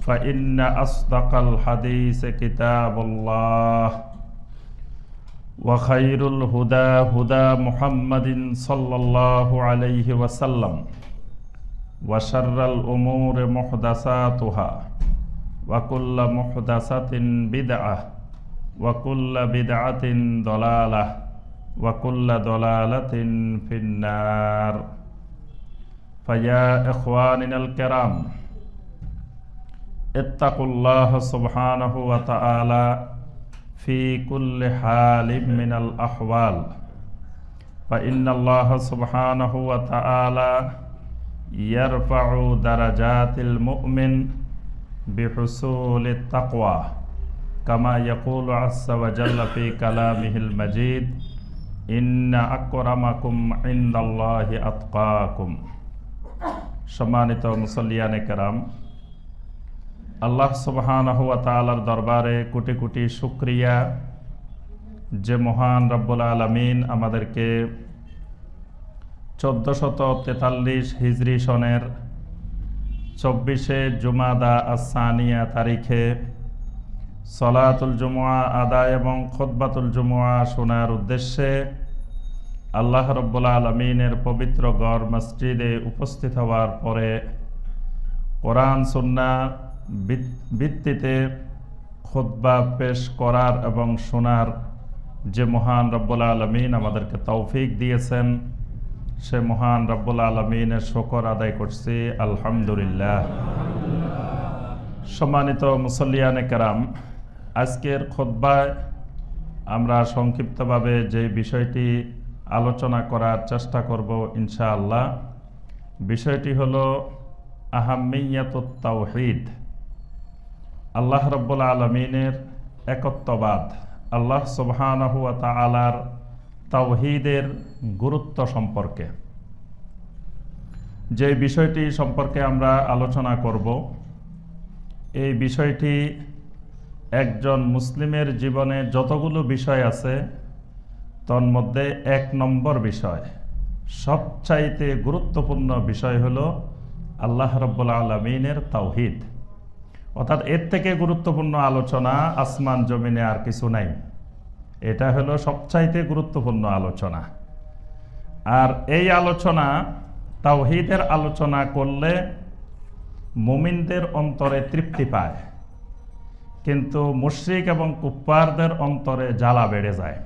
فإن أصدق الحديث كتاب الله وخير الهدى هدى محمد صلى الله عليه وسلم وشر الأمور محدثاتها وكل محدثة بدعة وكل بدعة ضلالة وكل ضلالة في النار فيا إخواننا الكرام اتقوا الله سبحانه وتعالى في كل حال من الأحوال فإن الله سبحانه وتعالى يرفع درجات المؤمن بحصول التقوى كما يقول عز وجل في كلامه المجيد إن أكرمكم عند الله أتقاكم সম্মানিত মুসল্লিয়ানে কেরাম, আল্লাহ সুবহানাহু ওয়া তাআলার দরবারে কোটি কোটি শুকরিয়া যে মহান রব্বুল আলামিন আমাদেরকে 1443 হিজরি সনের 24শে জুমাদা আস-সানিয়া তারিখে সলাতুল জুমুআ আদায় এবং খুতবাতুল জুমুআ শোনার উদ্দেশ্যে আল্লাহ রব্বুল আলামিনের পবিত্র ঘর মসজিদে উপস্থিত হওয়ার পরে কোরআন সুন্নাহ ভিত্তিতে খুতবা পেশ করার এবং শোনার যে মহান রব্বুল আলামিন আমাদেরকে তৌফিক দিয়েছেন, সে মহান রব্বুল আলামিনের শুকর আদায় করছি আলহামদুলিল্লাহ। সম্মানিত মুসল্লিয়ানে কেরাম, আজকের খুতবায় আমরা সংক্ষিপ্তভাবে যে বিষয়টি আলোচনা করার চেষ্টা করব ইনশাআল্লাহ, বিষয়টি হলো আহাম্মিয়াতুত তাওহীদ, আল্লাহ রাব্বুল আলামিনের একত্ববাদ, আল্লাহ সুবহানাহু ওয়া তাআলার তাওহীদের গুরুত্ব সম্পর্কে। যে বিষয়টি সম্পর্কে আমরা আলোচনা করব, এই বিষয়টি একজন মুসলিমের জীবনে যতগুলো বিষয় আছে তন্মধ্যে 1 নম্বর বিষয়, সবচাইতে গুরুত্বপূর্ণ বিষয় হলো আল্লাহ রাব্বুল আলামিনের তাওহীদ। অর্থাৎ এর থেকে গুরুত্বপূর্ণ আলোচনা আসমান জমিনে আর কিছু নাই, এটা হলো সবচাইতে গুরুত্বপূর্ণ আলোচনা। আর এই আলোচনা, তাওহীদের আলোচনা করলে মুমিনদের অন্তরে তৃপ্তি পায়, কিন্তু মুশরিক এবং কুফফারদের অন্তরে জ্বালা বেড়ে যায়।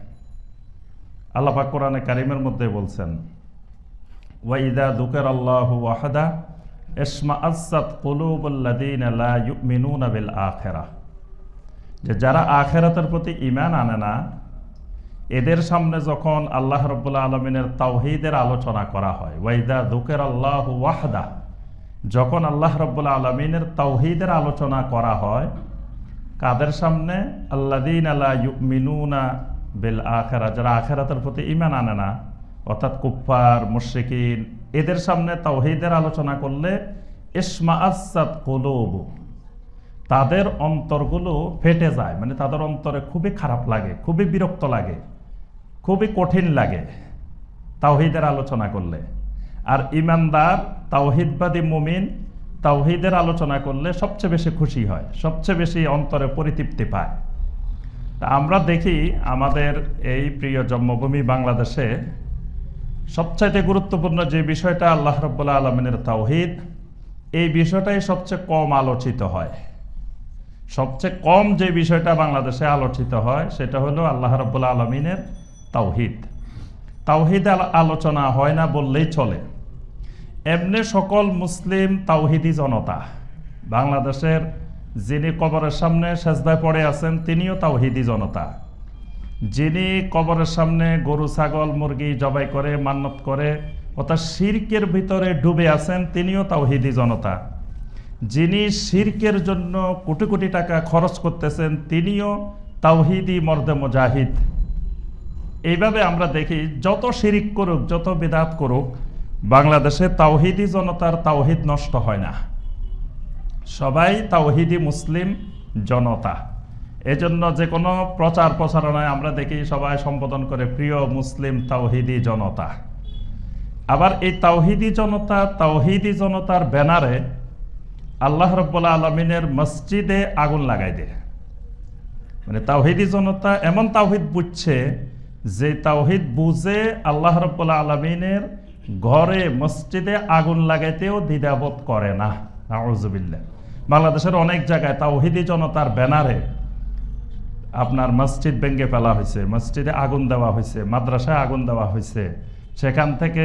আল্লাহ পাক কোরআনে কারীমের মধ্যে বলছেন, ওয়া ইযা যুকিরাল্লাহু ওয়াহদা ইশমাআজ্জাত কুলুবুল্লাযীনা লা ইউমিনুনা বিল আখিরাহ, যে যারা আখিরাতের প্রতি ঈমান আনে না, এদের সামনে যখন আল্লাহ রাব্বুল আলামিনের তাওহীদের আলোচনা করা হয়, ওয়া ইযা যুকিরাল্লাহু ওয়াহদা, যখন আল্লাহ রাব্বুল আলামিনের তাওহীদের আলোচনা করা হয়, কাদের সামনে? আল্লাযীনা লা ইউমিনুনা বিল আখিরাহ, যারা আখিরাতের প্রতি ঈমান আনে না, অর্থাৎ কুফফার মুশরিকিন, এদের সামনে তাওহীদের আলোচনা করলে ইশমাআজ্জাত কুলুব, তাদের অন্তরগুলো ফেটে যায়, মানে তাদের অন্তরে খুবই খারাপ লাগে, খুবই বিরক্ত লাগে, খুবই কঠিন লাগে তাওহীদের আলোচনা করলে। আর ঈমানদার তাওহীদবাদী মুমিন তাওহীদের আলোচনা করলে সবচেয়ে বেশি খুশি হয়, সবচেয়ে বেশি অন্তরে পরিতৃপ্তি পায়। তা আমরা দেখি আমাদের এই প্রিয় জন্মভূমি বাংলাদেশে সবচাইতে গুরুত্বপূর্ণ যে বিষয়টা আল্লাহ রাব্বুল আলামিনের তাওহীদ, এই বিষয়টাই সবচেয়ে কম আলোচিত হয়। সবচেয়ে কম যে বিষয়টা বাংলাদেশে আলোচিত হয় সেটা হলো আল্লাহ রাব্বুল আলামিনের তাওহীদ। তাওহীদ আলোচনা হয় না বললেই চলে। এমনি সকল মুসলিম তাওহীদি জনতা, বাংলাদেশের যিনি কবরের সামনে সেজদায় পড়ে আছেন তিনিও তাওহীদি জনতা, যিনি কবরের সামনে গরু ছাগল মুরগি জবাই করে মান্নত করে অর্থাৎ শিরকের ভিতরে ডুবে আছেন তিনিও তাওহীদি জনতা, যিনি শিরকের জন্য কোটি কোটি টাকা খরচ করতেছেন তিনিও তাওহীদি মর্দে মুজাহিদ। এইভাবে আমরা দেখি যত শিরিক করুক, যত বিদআত করুক, বাংলাদেশে তাওহীদি জনতার তাওহীদ নষ্ট হয় না, সবাই তাওহীদি মুসলিম জনতা। এজন্য যে কোনো প্রচার প্রচারণায় আমরা দেখি সবাই সম্বোধন করে প্রিয় মুসলিম তাওহীদি জনতা। আবার এই তাওহীদি জনতার ব্যানারে আল্লাহ রাব্বুল আলামিনের মসজিদে আগুন লাগাই দেয়। মানে তাওহীদি জনতা এমন তাওহীদ বুঝছে যে তাওহীদ বুঝে আল্লাহ রাব্বুল আলামিনের ঘরে মসজিদে আগুন লাগাইতেও দ্বিধাবোধ করে না। আউযুবিল্লাহ। বাংলাদেশের অনেক জায়গায় তাওহীদি জনতার ব্যানারে আপনার মসজিদ ভেঙে ফেলা হয়েছে, মসজিদে আগুন দেওয়া হয়েছে, মাদ্রাসায় আগুন দেওয়া হয়েছে। সেখান থেকে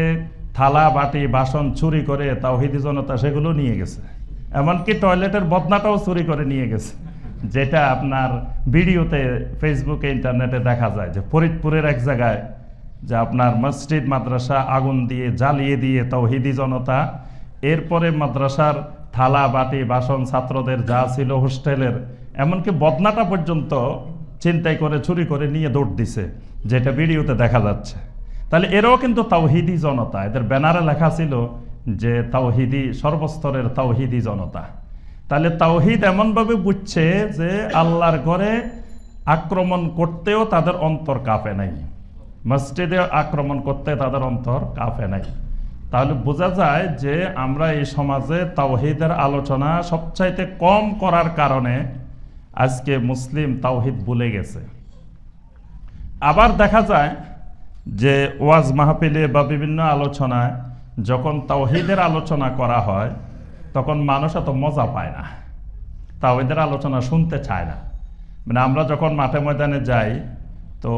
থালা বাটি বাসন চুরি করে তাওহীদি জনতা সেগুলো নিয়ে গেছে। এমনকি টয়লেটের বদনাটাও চুরি করে নিয়ে গেছে, যেটা আপনার ভিডিওতে ফেসবুকে ইন্টারনেটে দেখা যায় যে ফরিদপুরের এক জায়গায় যে আপনার মসজিদ মাদ্রাসা আগুন দিয়ে জ্বালিয়ে দিয়ে তাওহীদি জনতা এরপরে মাদ্রাসার থালা বাটি বাসন ছাত্রদের যা ছিল হোস্টেলের এমনকি বদনাটা পর্যন্ত চিন্তাই করে চুরি করে নিয়ে দৌড় দিছে, যেটা ভিডিওতে দেখা যাচ্ছে। তাহলে এরাও কিন্তু তাওহীদি জনতা, এদের ব্যানারে লেখা ছিল যে তাওহীদি সর্বস্তরের তাওহীদি জনতা। তাহলে তাওহীদ এমনভাবে বুঝছে যে আল্লাহর ঘরে আক্রমণ করতেও তাদের অন্তর কাঁপে নাই, মসজিদে আক্রমণ করতে তাদের অন্তর কাঁপে নাই। তাহলে বোঝা যায় যে আমরা এই সমাজে তাওহীদের আলোচনা সবচাইতে কম করার কারণে আজকে মুসলিম তাওহীদ ভুলে গেছে। আবার দেখা যায় যে ওয়াজ মাহফিলে বা বিভিন্ন আলোচনায় যখন তাওহীদের আলোচনা করা হয় তখন মানুষ এত মজা পায় না, তাওহীদের আলোচনা শুনতে চায় না। মানে আমরা যখন মাঠে ময়দানে যাই তো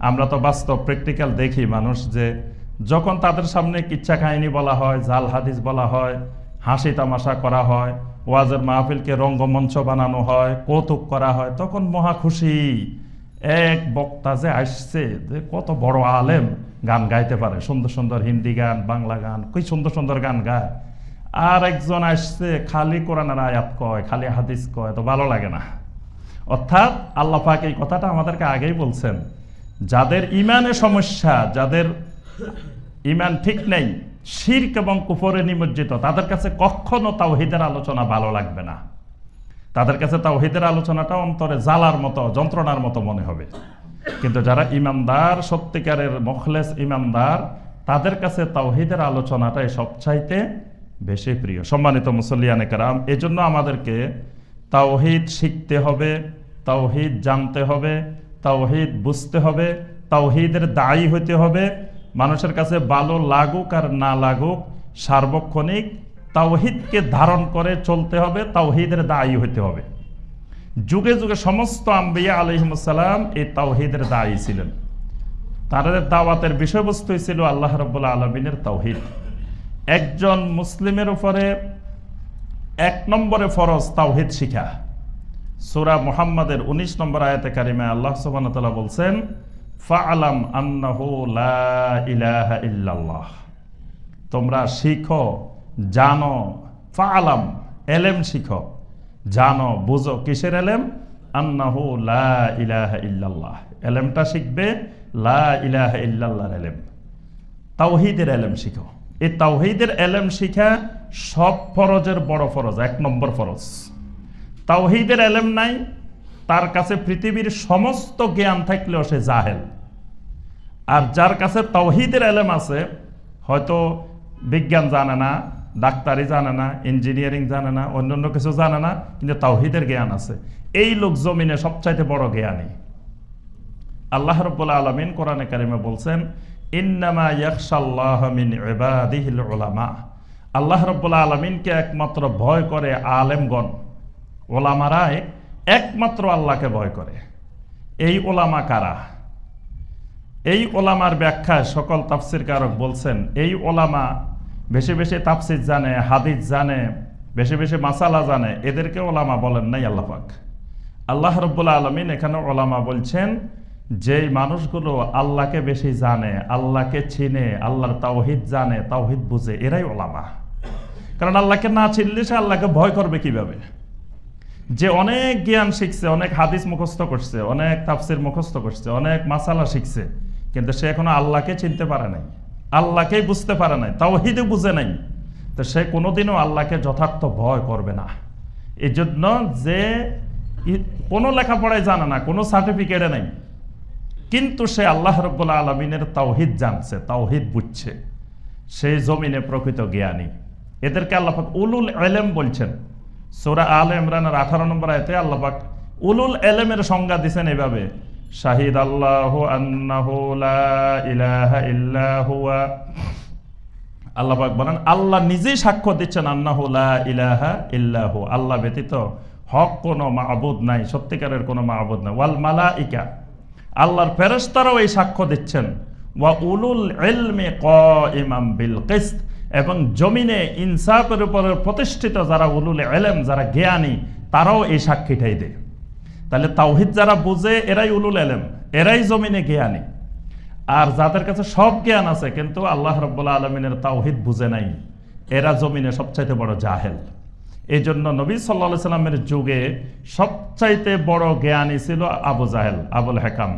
আমরা তো বাস্তব প্র্যাকটিক্যাল দেখি মানুষ যে যখন তাদের সামনে কিচ্ছা কাহিনী বলা হয়, জাল হাদিস বলা হয়, হাসি তামাশা করা হয়, ওয়াজের মাহফিলকে রঙ্গমঞ্চ বানানো হয়, কৌতুক করা হয়, তখন মহা খুশি। এক বক্তা যে আসছে যে কত বড় আলেম, গান গাইতে পারে, সুন্দর সুন্দর হিন্দি গান, বাংলা গান, কি সুন্দর সুন্দর গান গায়। আর একজন আসছে খালি কোরআনের আয়াত কয়, খালি হাদিস কয়, তো ভালো লাগে না। অর্থাৎ আল্লাহ পাক এই কথাটা আমাদেরকে আগেই বলছেন, যাদের ইমানে সমস্যা, যাদের ইমান ঠিক নেই, শিরক এবং কুফরে নিমজ্জিত, তাদের কাছে কখনো তাওহীদের আলোচনা ভালো লাগবে না। তাদের কাছে তাওহীদের আলোচনাটা অন্তরে জ্বালার মতো, যন্ত্রণার মতো মনে হবে। কিন্তু যারা ইমানদার, সত্যিকারের মুখলেস ইমানদার, তাদের কাছে তাওহীদের আলোচনাটাই সবচাইতে বেশি প্রিয়। সম্মানিত মুসল্লিয়ানে কেরাম, এজন্য আমাদেরকে তাওহীদ শিখতে হবে, তাওহীদ জানতে হবে, তাওহীদ বুঝতে হবে, তাওহীদের দায়ী হতে হবে। মানুষের কাছে ভালো লাগুক আর না লাগুক, সার্বক্ষণিক তাওহীদকে ধারণ করে চলতে হবে, তাওহীদের দায়ী হতে হবে। যুগে যুগে সমস্ত আম্বিয়া আলাইহিমুস সালাম এই তাওহীদের দায়ী ছিলেন। তাদের দাওয়াতের বিষয়বস্তুই ছিল আল্লাহ রাব্বুল আলামিনের তাওহীদ। একজন মুসলিমের উপরে 1 নম্বরে ফরজ তাওহীদ শিখা। সূরা মুহাম্মাদের 19 নম্বর আয়াতে কারিমায় আল্লাহ সুবহানাহু ওয়া তাআলা বলছেন, ফাআলাম আন্নাহু লা ইলাহা ইল্লাল্লাহ। তোমরা শিখো, জানো, ফাআলাম এলেম শিখো, জানো, বুঝো। কিসের এলেম? আন্নাহু লা ইলাহা ইল্লাল্লাহ। এলেমটা শিখবে লা ইলাহা ইল্লাল্লাহর এলেম, তাওহীদের এলেম শিখো। এই তাওহীদের এলেম শিখা সব ফরজের বড় ফরজ, 1 নম্বর ফরজ। তাওহীদের এলেম নাই, তার কাছে পৃথিবীর সমস্ত জ্ঞান থাকলেও সে জাহেল। আর যার কাছে তাওহীদের এলেম আছে, হয়তো বিজ্ঞান জানে না, ডাক্তারি জানে না, ইঞ্জিনিয়ারিং জানে না, অন্যান্য কিছু জানে না, কিন্তু তাওহীদের জ্ঞান আছে, এই লোক জমিনে সবচাইতে বড় জ্ঞানী। আল্লাহ রাব্বুল আলামিন কোরআনে কারিমে বলছেন, ইন্নামা ইয়াখশাল্লাহা মিন ইবাদিহিল উলামা। আল্লাহ রাব্বুল আলামিনকে একমাত্র ভয় করে আলেমগণ, ওলামারাই একমাত্র আল্লাহকে ভয় করে। এই ওলামা কারা? এই ওলামার ব্যাখ্যায় সকল তাফসীরকারক বলছেন, এই ওলামা বেশি বেশি তাফসীর জানে, হাদিস জানে, বেশি বেশি মাসালা জানে, এদেরকে ওলামা বলেন নাই আল্লাহ পাক। আল্লাহ রাব্বুল আলামিন এখানে ওলামা বলছেন যেই মানুষগুলো আল্লাহকে বেশি জানে, আল্লাহকে চিনে, আল্লাহর তাওহীদ জানে, তাওহীদ বুঝে, এরাই ওলামা। কারণ আল্লাহকে না চিনলে সে আল্লাহকে ভয় করবে কিভাবে? যে অনেক জ্ঞান শিখছে, অনেক হাদিস মুখস্থ করছে, অনেক তাফসীর মুখস্থ করছে, অনেক মাসালা শিখছে, কিন্তু সে এখনো আল্লাহকে চিনতে পারে নাই, আল্লাহকেই বুঝতে পারে নাই, তাওহীদে বুঝে নাই, তো সে কোনোদিনও আল্লাহকে যথার্থ ভয় করবে না। এই জন্য যে কোনো লেখাপড়ায় জানে না, কোনো সার্টিফিকেটে নাই, কিন্তু সে আল্লাহ রাব্বুল আলামিনের তাওহীদ জানছে, তাওহীদ বুঝছে, সেই জমিনে প্রকৃত জ্ঞানী। এদেরকে আল্লাহ পাক উলুল ইলম বলছেন। সূরা আলে ইমরানের 18 নম্বর আয়াতে আল্লাহ পাক উলুল ইলমের সংজ্ঞা দিয়েছেন এভাবে, শাহিদ আল্লাহু আন্নাহু লা ইলাহা ইল্লা হুয়া, আল্লাহ পাক বলেন আল্লাহ নিজেই সাক্ষ্য দিচ্ছেন, আন্নাহু লা ইলাহা ইল্লা হু, আল্লাহ ব্যতীত হক কোনো মাবুদ নাই, সত্যিকারের কোনো মাবুদ নাই। ওয়াল মালাইকা, আল্লাহর ফেরেশতারাও এই সাক্ষ্য দিচ্ছেন। ওয়া উলুল ইলমি কাইমাম বিল কিসত, এবং জমিনে ইনসাফের উপর প্রতিষ্ঠিত যারা উলুল ইলম, যারা জ্ঞানী, তারাও এই সাক্ষীটাই দেয়। তাহলে তাওহীদ যারা বুঝে এরাই উলুল ইলম, এরাই জমিনে জ্ঞানী। আর যাদের কাছে সব জ্ঞান আছে কিন্তু আল্লাহ রাব্বুল আলামিনের তাওহীদ বুঝে নাই, এরা জমিনে সবচাইতে বড় জাহেল। এই জন্য নবী সাল্লাল্লাহু আলাইহি সাল্লামের যুগে সবচাইতে বড় জ্ঞানী ছিল আবু জাহেল, আবুল হাকাম।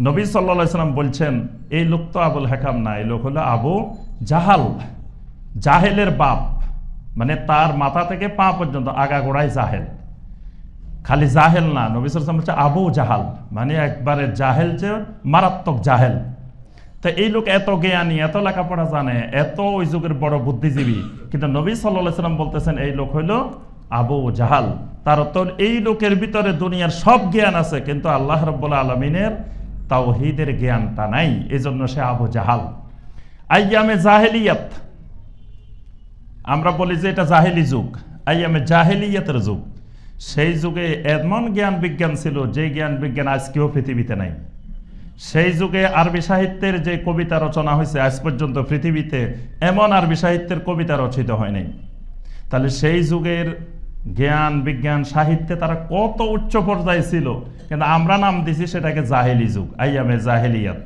নবী সাল্লাল্লাহু আলাইহি সাল্লাম বলছেন এই লোক তো আবুল হাকাম না, এই লোক হলো আবু জাহাল, জাহেলের বাপ, মানে তার মাথা থেকে পা পর্যন্ত আগাগোড়াই জাহেল। খালি জাহেল না, নবী সাল্লাল্লাহু আলাইহি ওয়াসাল্লাম বলছে আবু জাহাল, মানে একবারে জাহেল, যে মারাত্মক জাহেল। তো এই লোক এত জ্ঞানী, এত লেখাপড়া জানে, এত ওই যুগের বড় বুদ্ধিজীবী, কিন্তু নবী সাল্লাল্লাহু আলাইহি ওয়াসাল্লাম বলতেছেন এই লোক হইল আবু জাহাল। তার তো এই লোকের ভিতরে দুনিয়ার সব জ্ঞান আছে কিন্তু আল্লাহ রাব্বুল আলামিনের তাওহীদের জ্ঞানটা নাই, এজন্য সে আবু জাহাল। আইয়ামে জাহেলিয়াত, আমরা বলি যে এটা জাহেলি যুগ, আইয়ামে জাহেলিয়াতের যুগ। সেই যুগে এমন জ্ঞান বিজ্ঞান ছিল যে জ্ঞান বিজ্ঞান আজকেও পৃথিবীতে নাই। সেই যুগে আরবি সাহিত্যের যে কবিতা রচনা হয়েছে আজ পর্যন্ত পৃথিবীতে এমন আরবি সাহিত্যের কবিতা রচিত হয় নাই। তাহলে সেই যুগের জ্ঞান বিজ্ঞান সাহিত্যে তারা কত উচ্চ পর্যায়ে ছিল, কিন্তু আমরা নাম দিছি সেটাকে জাহেলি যুগ, আইয়ামে জাহেলিয়াত।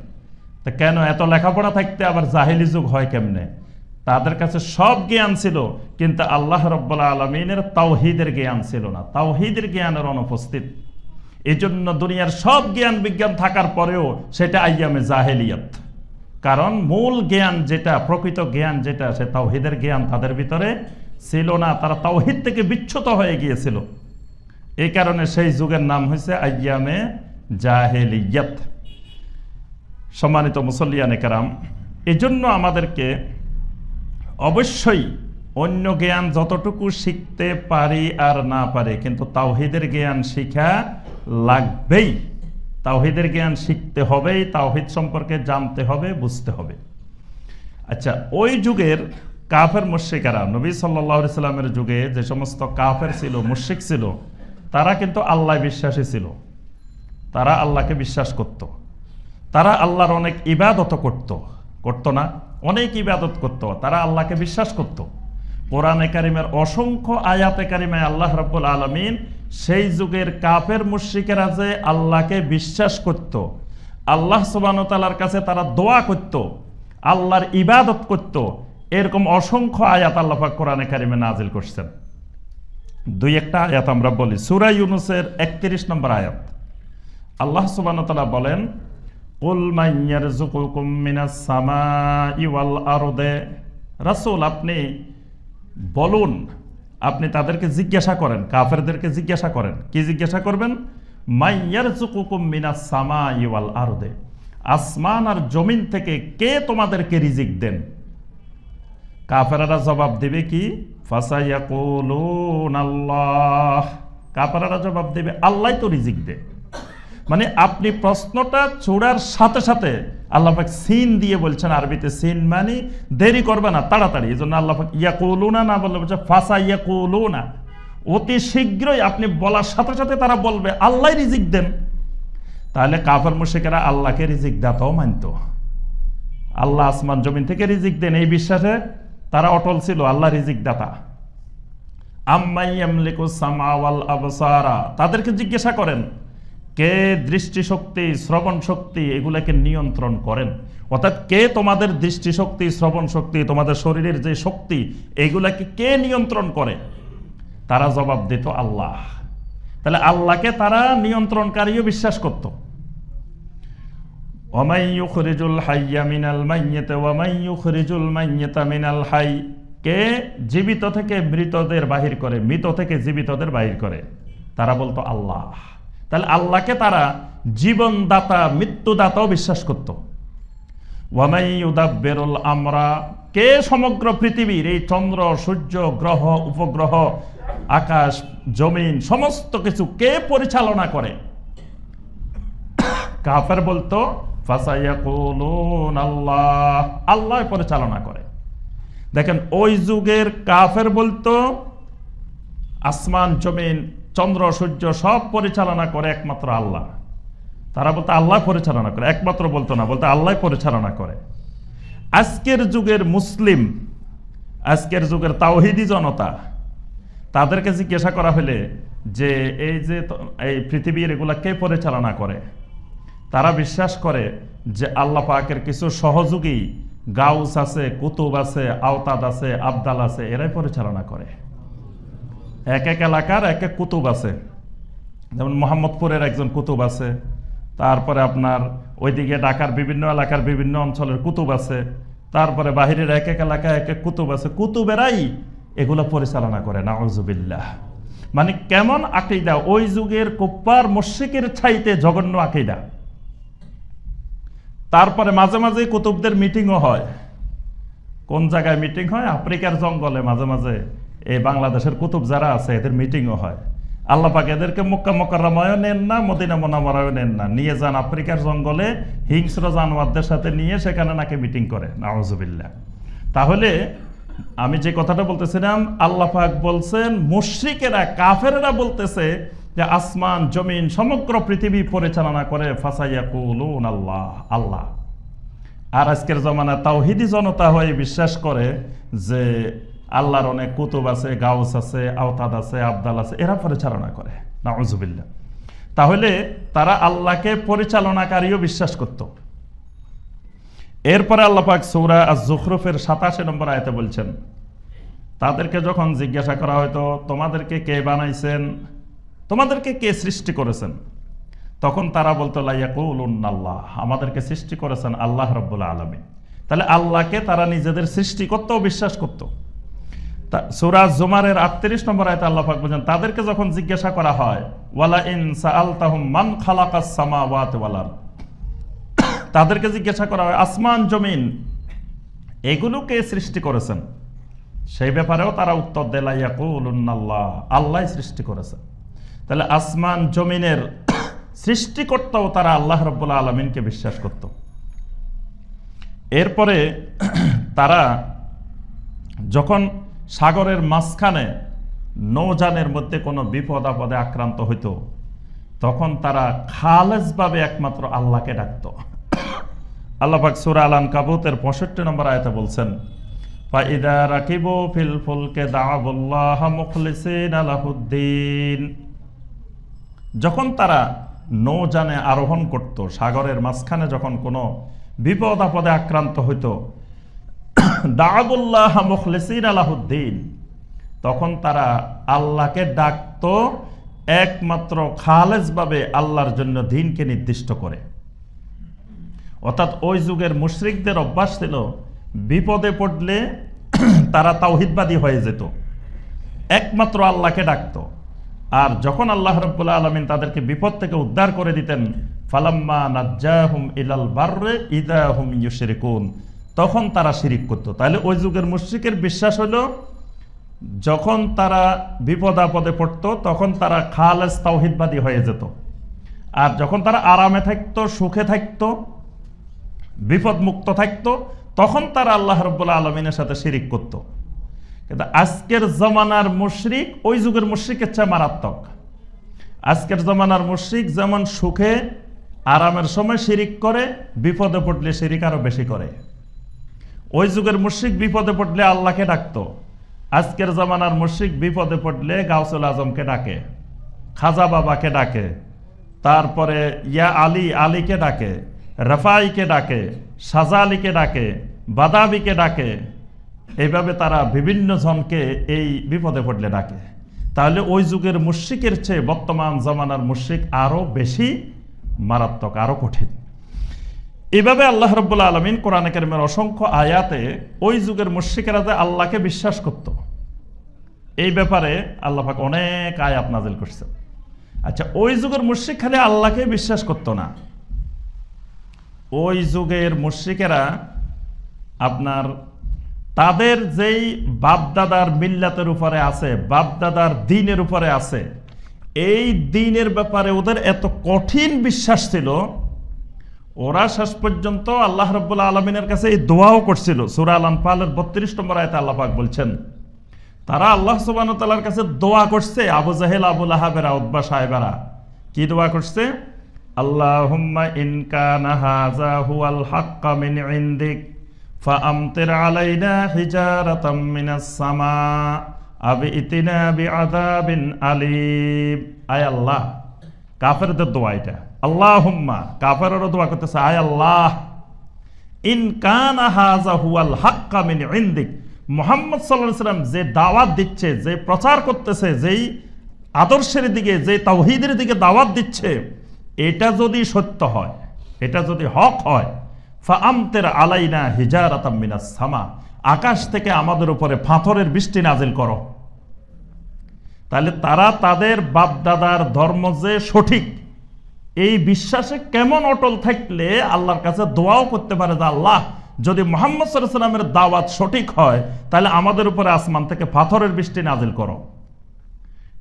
তা কেন এত লেখাপড়া থাকতে আবার জাহেলি যুগ হয় কেমনে? তাদের কাছে সব জ্ঞান ছিল কিন্তু আল্লাহ রাব্বুল আলামিনের তাওহীদের জ্ঞান ছিল না, তাওহীদের জ্ঞানের অনুপস্থিত। এই জন্য দুনিয়ার সব জ্ঞান বিজ্ঞান থাকার পরেও সেটা আইয়ামে জাহেলিয়াত, কারণ মূল জ্ঞান যেটা, প্রকৃত জ্ঞান যেটা, সে তাওহীদের জ্ঞান তাদের ভিতরে ছিল না, তারা তাওহীদ থেকে বিচ্যুত হয়ে গিয়েছিল। এই কারণে সেই যুগের নাম হয়েছে আইয়ামে জাহেলিয়াত। সম্মানিত মুসল্লিয়ানে কেরাম, এজন্য আমাদেরকে অবশ্যই অন্য জ্ঞান যতটুকু শিখতে পারি আর না পারি, কিন্তু তাওহীদের জ্ঞান শিখা লাগবেই, তাওহীদের জ্ঞান শিখতে হবেই, তাওহীদ সম্পর্কে জানতে হবে, বুঝতে হবে। আচ্ছা, ওই যুগের কাফের মুশরিকেরা, নবী সাল্লাল্লাহু আলাইহি সাল্লামের যুগে যে সমস্ত কাফের ছিল, মুশরিক ছিল, তারা কিন্তু আল্লাহ বিশ্বাসী ছিল, তারা আল্লাহকে বিশ্বাস করত, তারা আল্লাহর অনেক ইবাদত করত না, অনেক ইবাদত করত, তারা আল্লাহকে বিশ্বাস করত। কোরআনে কারিমের অসংখ্য আয়াতে কারিমায় আল্লাহ রাব্বুল আলামিন সেই যুগের কাফের মুশরিকেরা যে আল্লাহকে বিশ্বাস করত, আল্লাহ সুবহানাহু ওয়া তাআলার কাছে তারা দোয়া করত, আল্লাহর ইবাদত করত, এরকম অসংখ্য আয়াত আল্লাহ পাক কোরআনে কারিমে নাজিল করছেন। দুই একটা আয়াত আমরা বলি। সূরা ইউনূসের 31 নম্বর আয়াত, আল্লাহ সুবহানাহু ওয়া তাআলা বলেন, কুল মান ইয়ারযুকুকুম মিনাস সামাই ওয়াল আরদে, রাসূল আপনি বলুন, আপনি তাদেরকে জিজ্ঞাসা করেন, কাফেরদেরকে জিজ্ঞাসা করেন, কি জিজ্ঞাসা করবেন? মান ইয়ারযুকুকুম মিনাস সামাই ওয়াল আরদে, আসমান আর জমিন থেকে কে তোমাদেরকে রিজিক দেন? কাফেররা জবাব দেবে কি? ফাসায়াকুলুন আল্লাহ, কাফেররা জবাব দেবে আল্লাহই তো রিজিক দেয়। মানে আপনি প্রশ্নটা ছোড়ার সাথে সাথে আল্লাহ পাক সিন দিয়ে বলছেন, আরবিতে সিন মানে দেরি করবে না, তাড়াতাড়ি। এই জন্য আল্লাহ পাক ইয়াকুলুনা না বললে বলছে ফাসায়াকুলুনা, অতি শীঘ্রই আপনি বলার সাথে সাথে তারা বলবে আল্লাহই রিজিক দেন। তাহলে কাফের মুশরিকেরা আল্লাহকে রিজিক দাতাও মানত, আল্লাহ আসমান জমিন থেকে রিজিক দেন এই বিশ্বাসে তারা অটল ছিল, আল্লাহ রিজিক দাতা। আম্মাই ইয়ামলিকু সামআ ওয়াল আবসারা, তাদেরকে জিজ্ঞাসা করেন কে দৃষ্টিশক্তি শ্রবণ শক্তি এগুলাকে নিয়ন্ত্রণ করেন, অর্থাৎ কে তোমাদের দৃষ্টিশক্তি শ্রবণ শক্তি তোমাদের শরীরের যে শক্তি এগুলাকে কে নিয়ন্ত্রণ করে? তারা জবাব দিত আল্লাহ। তাহলে আল্লাহকে তারা নিয়ন্ত্রণকারীও বিশ্বাস করত। ওয়ামাই ইউখরিজুল হাইয়্যা মিনাল মাইয়্যিতি ওয়ামাই ইউখরিজুল মাইয়্যিতা মিনাল হাই, কে জীবিত থেকে মৃতদের বাহির করে, মৃত থেকে জীবিতদের বাহির করে? তারা বলতো আল্লাহ। তাহলে আল্লাহকে তারা জীবনদাতা মৃত্যুদাতাও বিশ্বাস করত। ওয়ামাই ইউদাব্বিরুল আমরা, কে সমগ্র পৃথিবীর এই চন্দ্র সূর্য গ্রহ উপগ্রহ আকাশ জমিন সমস্ত কিছু কে পরিচালনা করে? কাফের বলতো ফাসায়াকুলুন আল্লাহ, আল্লাহ পরিচালনা করে। দেখেন ওই যুগের কাফের বলতো আসমান জমিন চন্দ্র সূর্য সব পরিচালনা করে একমাত্র আল্লাহ। তারা বলতো আল্লাহ পরিচালনা করে, একমাত্র বলতো না, বলতো আল্লাহ পরিচালনা করে। আজকের যুগের মুসলিম, আজকের যুগের তাওহীদি জনতা, তাদেরকে জিজ্ঞাসা করা হলে যে এই পৃথিবীর এগুলা কে পরিচালনা করে, তারা বিশ্বাস করে যে আল্লাহ পাকের কিছু সহযোগী গাউস আছে, কুতুব আছে, আওতাদ আছে, আবদাল আছে, এরাই পরিচালনা করে। এক এক এলাকার এক এক কুতুব আছে। যেমন মোহাম্মদপুরের একজন কুতুব আছে, তারপরে আপনার ওইদিকে ঢাকার বিভিন্ন এলাকার বিভিন্ন অঞ্চলের কুতুব আছে, তারপরে বাহিরের এক এক এলাকায় এক এক কুতুব আছে। কুতুবেরাই এগুলো পরিচালনা করে। নাউজুবিল্লাহ। মানে কেমন আকীদা! ওই যুগের কুফফার মুশরিকের চাইতে জঘন্য আকীদা। তারপরে মাঝে মাঝে কুতুবদের মিটিংও হয়। কোন জায়গায় মিটিং হয়? আফ্রিকার জঙ্গলে মাঝে মাঝে এই বাংলাদেশের কুতুব যারা আছে এদের মিটিংও হয়। আল্লাহ পাক এদেরকে মক্কা মুকাররমায়ও নেন না, মদিনা মুনাওয়ারায়ও নেন না, নিয়ে যান আফ্রিকার জঙ্গলে হিংস্র জানোয়ারদের সাথে নিয়ে সেখানে নাকি মিটিং করে। নাউজুবিল্লাহ। তাহলে আমি যে কথাটা বলতেছিলাম, আল্লাহ পাক বলছেন মুশরিকেরা, কাফেরেরা বলতেছে যে আসমান জমিন সমগ্র পৃথিবী পরিচালনা করে ফাসায়াকুলুন আল্লাহ, আল্লাহ। আর আজকের জমানা তাওহীদি জনতা হয়ে বিশ্বাস করে যে আল্লাহর অনেক কুতুব আছে, গাউস আছে, আওতাদ আছে, আবদাল আছে, এরা পরিচালনা করে। নাউজুবিল্লাহ। তাহলে তারা আল্লাহকে পরিচালনাকারীও বিশ্বাস করত। এরপরে আল্লাহ পাক সূরা আজ-জুখরুফের 87 নম্বর আয়াতে বলছেন, তাদেরকে যখন জিজ্ঞাসা করা হয়তো তোমাদেরকে কে বানাইছেন, তোমাদেরকে কে সৃষ্টি করেছেন, তখন তারা বলতো লা ইয়াকুলুনা আল্লাহ, আমাদেরকে সৃষ্টি করেছেন আল্লাহ রাব্বুল আলামিন। তাহলে আল্লাহকে তারা নিজেদের সৃষ্টিকর্তাও বিশ্বাস করত। সূরা জুমারের 38 নম্বর আয়াতে আল্লাহ পাক বলেন, তাদেরকে যখন জিজ্ঞাসা করা হয় ওয়ালা ইন সাআলতাহুম মান খালাকাস সামাওয়াতি ওয়াল আরদ, তাদেরকে জিজ্ঞাসা করা হয় আসমান জমিন এগুলো কে সৃষ্টি করেছেন, সেই ব্যাপারেও তারা উত্তর দেয় লা ইয়াকুলুনা আল্লাহ, আল্লাহ সৃষ্টি করেছেন। তাহলে আসমান জমিনের সৃষ্টিকর্তাও তারা আল্লাহ রাব্বুল আলামিনকে বিশ্বাস করত। এরপরে তারা যখন সাগরের মাঝখানে নৌযানের মধ্যে কোনো বিপদ আপদে আক্রান্ত হইত, তখন তারা খালেসভাবে একমাত্র আল্লাহকে ডাকত। আল্লাহ পাক সূরা আল আনকাবুতের 65 নম্বর আয়াতে বলছেন, ফাইদা রাকিবু ফিল ফুলকে দাআবুল্লাহ মুখলিসিনা লাহুদ্দিন, যখন তারা নৌযানে আরোহণ করত, সাগরের মাঝখানে যখন কোনো বিপদ আপদে আক্রান্ত হইত, দাআবুল্লাহ মুখলিসিনা লাহুদ্দিন, তখন তারা আল্লাহকে ডাকত একমাত্র খালেসভাবে আল্লাহর জন্য দ্বীনকে নির্দিষ্ট করে। অর্থাৎ ওই যুগের মুশরিকদের অভ্যাস ছিল বিপদে পড়লে তারা তাওহীদবাদী হয়ে যেত, একমাত্র আল্লাহকে ডাকত। আর যখন আল্লাহ রাব্বুল আলামিন তাদেরকে বিপদ থেকে উদ্ধার করে দিতেন, ফালাম্মা নাজ্জাহুম ইলাল বাররে ইযা হুম ইউশরিকুন, তখন তারা শিরিক করত। তাহলে ওই যুগের মুশরিকের বিশ্বাস হলো যখন তারা বিপদ আপদে পড়তো তখন তারা খালেস তাওহীদবাদী হয়ে যেত, আর যখন তারা আরামে থাকতো, সুখে থাকতো, বিপদ মুক্ত থাকতো, তখন তারা আল্লাহ রাব্বুল আলামিনের সাথে শিরিক করত। কিন্তু আজকের জমানার মুশরিক ওই যুগের মুশরিকের চেয়ে মারাত্মক। আজকের জমানার মুশরিক যেমন সুখে আরামের সময় শিরিক করে, বিপদে পড়লে শিরিক আরো বেশি করে। ওই যুগের মুশরিক বিপদে পড়লে আল্লাহকে ডাকতো, আজকের জমানার মুশরিক বিপদে পড়লে গাউসুল আজমকে ডাকে, খাজা বাবাকে ডাকে, তারপরে ইয়া আলী, আলীকে ডাকে, রফাইকে ডাকে, সাজা আলীকে ডাকে, বাদাবিকে ডাকে। এইভাবে তারা বিভিন্ন জনকে এই বিপদে পড়লে ডাকে। তাহলে ওই যুগের মুশরিকের চেয়ে বর্তমান জমানার মুশরিক আরো বেশি মারাত্মক, আরো কঠিন। এইভাবে আল্লাহ রাব্বুল আলামিন কোরআনে কারীমের অসংখ্য আয়াতে ওই যুগের মুশরিকেরা যে আল্লাহকে বিশ্বাস করত, এই ব্যাপারে আল্লাহ পাক অনেক আয়াত নাযিল করছেন। আচ্ছা, ওই যুগের মুশরিক খালি আল্লাহকে বিশ্বাস করত না, ওই যুগের মুশরিকেরা আপনার তাদের যেই বাপদাদার মিল্লাতের উপরে আছে, বাপদাদার দ্বীনের উপরে আছে, এই দ্বীনের ব্যাপারে ওদের এত কঠিন বিশ্বাস ছিল, ওরা শেষ পর্যন্ত আল্লাহ রাব্বুল আলামিনের কাছে এই দোয়াও করছিল। সূরা আল আনফালের 32 নম্বর আয়াতে আল্লাহ পাক বলছেন, তারা আল্লাহ সুবহানাহু ওয়া তাআলার কাছে দোয়া করছে, আবু জাহেল, আবু লাহাবেরা, উতবা সাহেবেরা। কি দোয়া করছে? আল্লাহুম্মা ইন কানা হাযা হুয়াল হাক্কা মিন ইনদিক ফাআমতির আলাইনা হিজারাতাম মিনাস সামা আবিইতিনা বিআযাবিন আলীম। আয় আল্লাহ, কাফেরদের দোয়া এটা। আল্লাহুম্মা, কাফেররা দোয়া করতেছে, আয় আল্লাহ, ইন কানা হাযা হুয়াল হাক্কা মিন ইনদিক, মুহাম্মদ সাল্লাল্লাহু আলাইহি ওয়াসাল্লাম যে দাওয়াত দিচ্ছে, যে প্রচার করতেছে, যেই আদর্শের দিকে, যে তাওহীদের দিকে দাওয়াত দিচ্ছে, এটা যদি সত্য হয়, এটা যদি হক হয়, ফাআমতির আলাইনা হিজারাতাম মিনাস সামা, আকাশ থেকে আমাদের উপরে পাথরের বৃষ্টি নাজিল করো। তাহলে তারা তাদের বাপদাদার ধর্ম যে সঠিক, এই বিশ্বাসে কেমন অটল থাকলে আল্লাহর কাছে দোয়াও করতে পারে যে আল্লাহ, যদি মুহাম্মদ সাল্লাল্লাহু আলাইহি ওয়াসাল্লামের দাওয়াত সঠিক হয়, তাহলে আমাদের উপরে আসমান থেকে পাথরের বৃষ্টি নাজিল করো।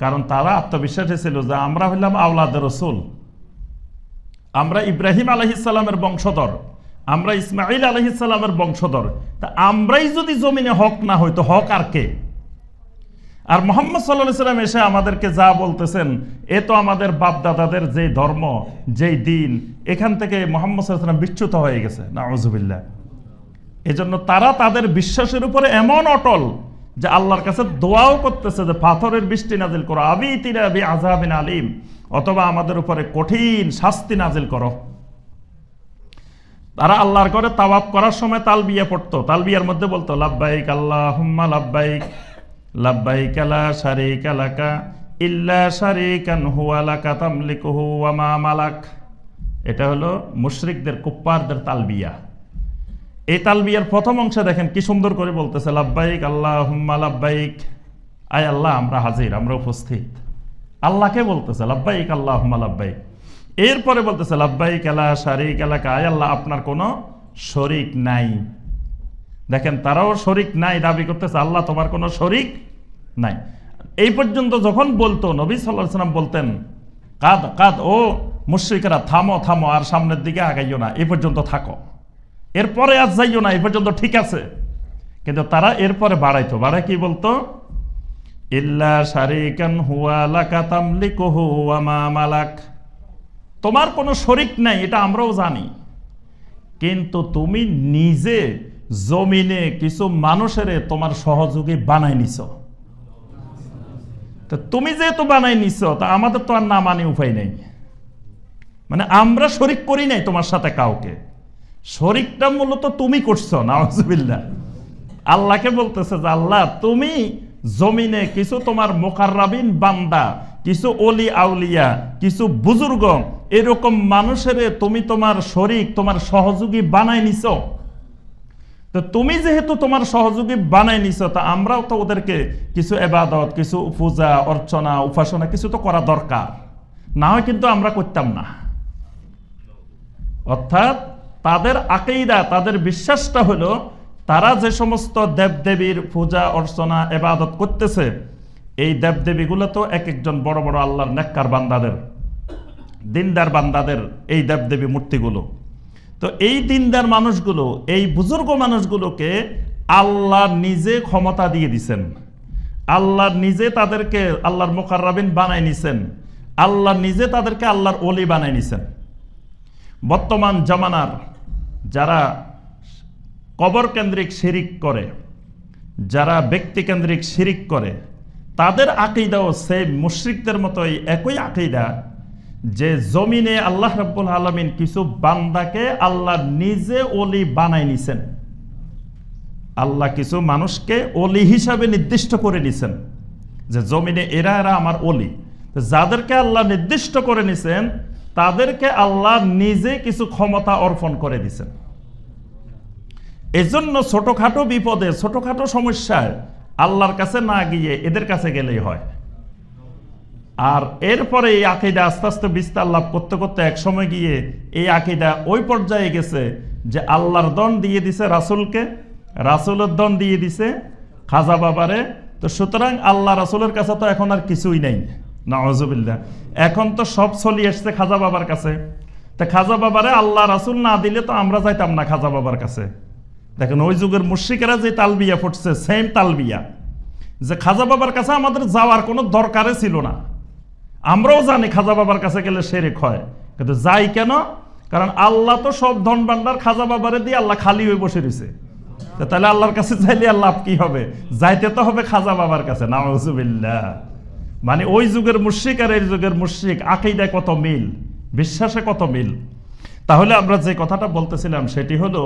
কারণ তারা আত্মবিশ্বাসী ছিল যে আমরা হইলাম আওলাদে রাসূল, আমরা ইব্রাহিম আলাইহিস সালামের বংশধর, আমরা ইসমাঈল আলাইহিস সালামের বংশধর, তা আমরাই যদি জমিনে হক না হইতো, হক আর কে? আর মুহাম্মদ সাল্লাল্লাহু আলাইহি ওয়াসাল্লাম এসে আমাদেরকে যা বলতেছেন, এ তো আমাদের বাপদাদাদের যেই ধর্ম, যেই দিন, এখান থেকে মুহাম্মদ সাল্লাল্লাহু আলাইহি ওয়াসাল্লাম বিচ্যুত হয়ে গেছে। নাউযুবিল্লাহ। এজন্য তারা তাদের বিশ্বাসের উপরে এমন অটল যে আল্লাহর কাছে দোয়াও করতেছে যে পাথরের বৃষ্টি নাজিল করো, আবিইতিনা বিআযাবিন আলীম, অথবা আমাদের উপরে কঠিন শাস্তি নাজিল করো। তারা আল্লাহর ঘরে তাওয়াফ করার সময় তালবিয়া পড়তো, তালবিয়ার মধ্যে বলতো লাব্বাইক আল্লাহুম্মা লাব্বাইক, লাব্বাইক লা শারীকা লাকা ইল্লা শারীকান হুয়া লাকা তামলিকুহু ওয়া মা মালাক। এটা হলো মুশরিকদের, কুফফারদের তালবিয়া। এই তালবিয়ার প্রথম অংশে দেখেন কি সুন্দর করে বলতেছে, লাব্বাইক আল্লাহুম্মা লাব্বাইক, আয় আল্লাহ, আমরা হাজির, আমরা উপস্থিত। আল্লাহকে বলতেছে লাব্বাইক আল্লাহুম্মা লাব্বাইক। এরপরে বলতেছে লাব্বাইক লা শারীকা লাকা, আয় আল্লাহ, আপনার কোনো শরীক নাই। দেখেন, তারাও শরীক নাই দাবি করতেছে, আল্লাহ তোমার কোনো শরীক নাই। এই পর্যন্ত যখন বলতো, নবী সাল্লাল্লাহু আলাইহি ওয়াসাল্লাম বলতেন, কাদ কাদ, ও মুশরিকরা, থামো থামো, আর সামনের দিকে আগাইও না, এই পর্যন্ত থাকো, এরপরে আজ যাইও না, এই পর্যন্ত ঠিক আছে। কিন্তু তারা এরপরে বাড়াইতো, বাড়াই কি বলতো, ইল্লা শারীকান হুয়া লাকা তামলিকুহু ওয়া মা মালাক, তোমার কোনো শরীক নাই, এটা আমরাও জানি, কিন্তু তুমি নিজে জমিনে কিছু মানুষের তোমার সহযোগী বানাই নিছ। তো তুমি যেহেতু বানাই নিছ, তা আমাদের তো আর না মানে উপায় নেই। মানে আমরা শরীক করি নাই তোমার সাথে কাউকে, শরীকটা মূলত তুমি করছো। নাউযুবিল্লাহ। আল্লাহকে বলতেছে যে আল্লাহ, তুমি জমিনে কিছু তোমার মুকাররাবিন বান্দা, কিছু ওলি আউলিয়া, কিছু বুজুর্গ, এরকম মানুষের তুমি তোমার শরীক, তোমার সহযোগী বানাই নিছ। তো তুমি যেহেতু তোমার সহযোগী বানাই নিছ, তা আমরাও তো ওদেরকে কিছু ইবাদত, কিছু পূজা অর্চনা, উপাসনা কিছু তো করা দরকার, না হয় কিন্তু আমরা করতাম না। অর্থাৎ তাদের আকীদা, তাদের বিশ্বাসটা হলো, তারা যে সমস্ত দেবদেবীর পূজা অর্চনা ইবাদত করতেছে, এই দেবদেবীগুলো তো এক একজন বড় বড় আল্লাহর নেককার বান্দাদের, দিনদার বান্দাদের এই দেবদেবী মূর্তিগুলো। তো এই দিনদার মানুষগুলো, এই বুজুর্গ মানুষগুলোকে আল্লাহ নিজে ক্ষমতা দিয়ে দিছেন, আল্লাহ নিজে তাদেরকে আল্লাহর মুকাররাবিন বানাই নিছেন, আল্লাহ নিজে তাদেরকে আল্লাহর ওলি বানাই নিছেন। বর্তমান জামানার যারা কবর কেন্দ্রিক শিরিক করে, যারা ব্যক্তিকেন্দ্রিক শিরিক করে, তাদের আকীদাও সেম মুশরিকদের মতোই একই আকীদা, যে জমিনে আল্লাহ রাব্বুল আলামিন কিছু বান্দাকে আল্লাহ নিজে ওলি বানাই নিছেন, আল্লাহ কিছু মানুষকে ওলি হিসাবে নির্দিষ্ট করে নিছেন, যে জমিনে এরা এরা আমার ওলি। যাদেরকে আল্লাহ নির্দিষ্ট করে নিছেন, তাদেরকে আল্লাহ নিজে কিছু ক্ষমতা অর্পণ করে দিছেন। এজন্য ছোটখাটো বিপদে, ছোটখাটো সমস্যায় আল্লাহর কাছে না গিয়ে এদের কাছে গেলেই হয়। আর এরপরে এই আকীদা আস্তে আস্তে বিস্তার লাভ করতে করতে এক সময় গিয়ে এই আকীদা ওই পর্যায়ে গেছে যে আল্লাহর দন দিয়ে দিছে রাসূলকে, রাসূলের ধন দিয়ে দিছে খাজা বাবারে। তো সুতরাং আল্লাহ রাসূলের কাছে তো এখন আর কিছুই নেই, নাউযুবিল্লাহ। এখন তো সব চলে আসছে খাজা বাবার কাছে। তা খাজা বাবারে আল্লাহ রাসূল না দিলে তো আমরা যাইতাম না খাজা বাবার কাছে। দেখেন ওই যুগের মুশরিকেরা যে তালবিয়া ফুটছে, সেম তালবিয়া, যে খাজা বাবার কাছে আমাদের যাওয়ার কোনো দরকারই ছিল না। আমরাও জানি খাজা বাবার কাছে গেলে শিরক হয়, কিন্তু যাই কেন? কারণ আল্লাহ তো সব ধন ভান্ডার খাজা বাবারে দিয়ে আল্লাহ খালি হয়ে বসে রয়েছে। তাহলে আল্লাহর কাছে চাইলে আর লাভ কি হবে? যাইতে তো হবে খাজা বাবার কাছে। নাউযুবিল্লাহ। মানে ওই যুগের মুশরিক আর এই যুগের মুশরিক আকীদায় কত মিল, বিশ্বাসে কত মিল। তাহলে আমরা যে কথাটা বলতেছিলাম সেটি হলো,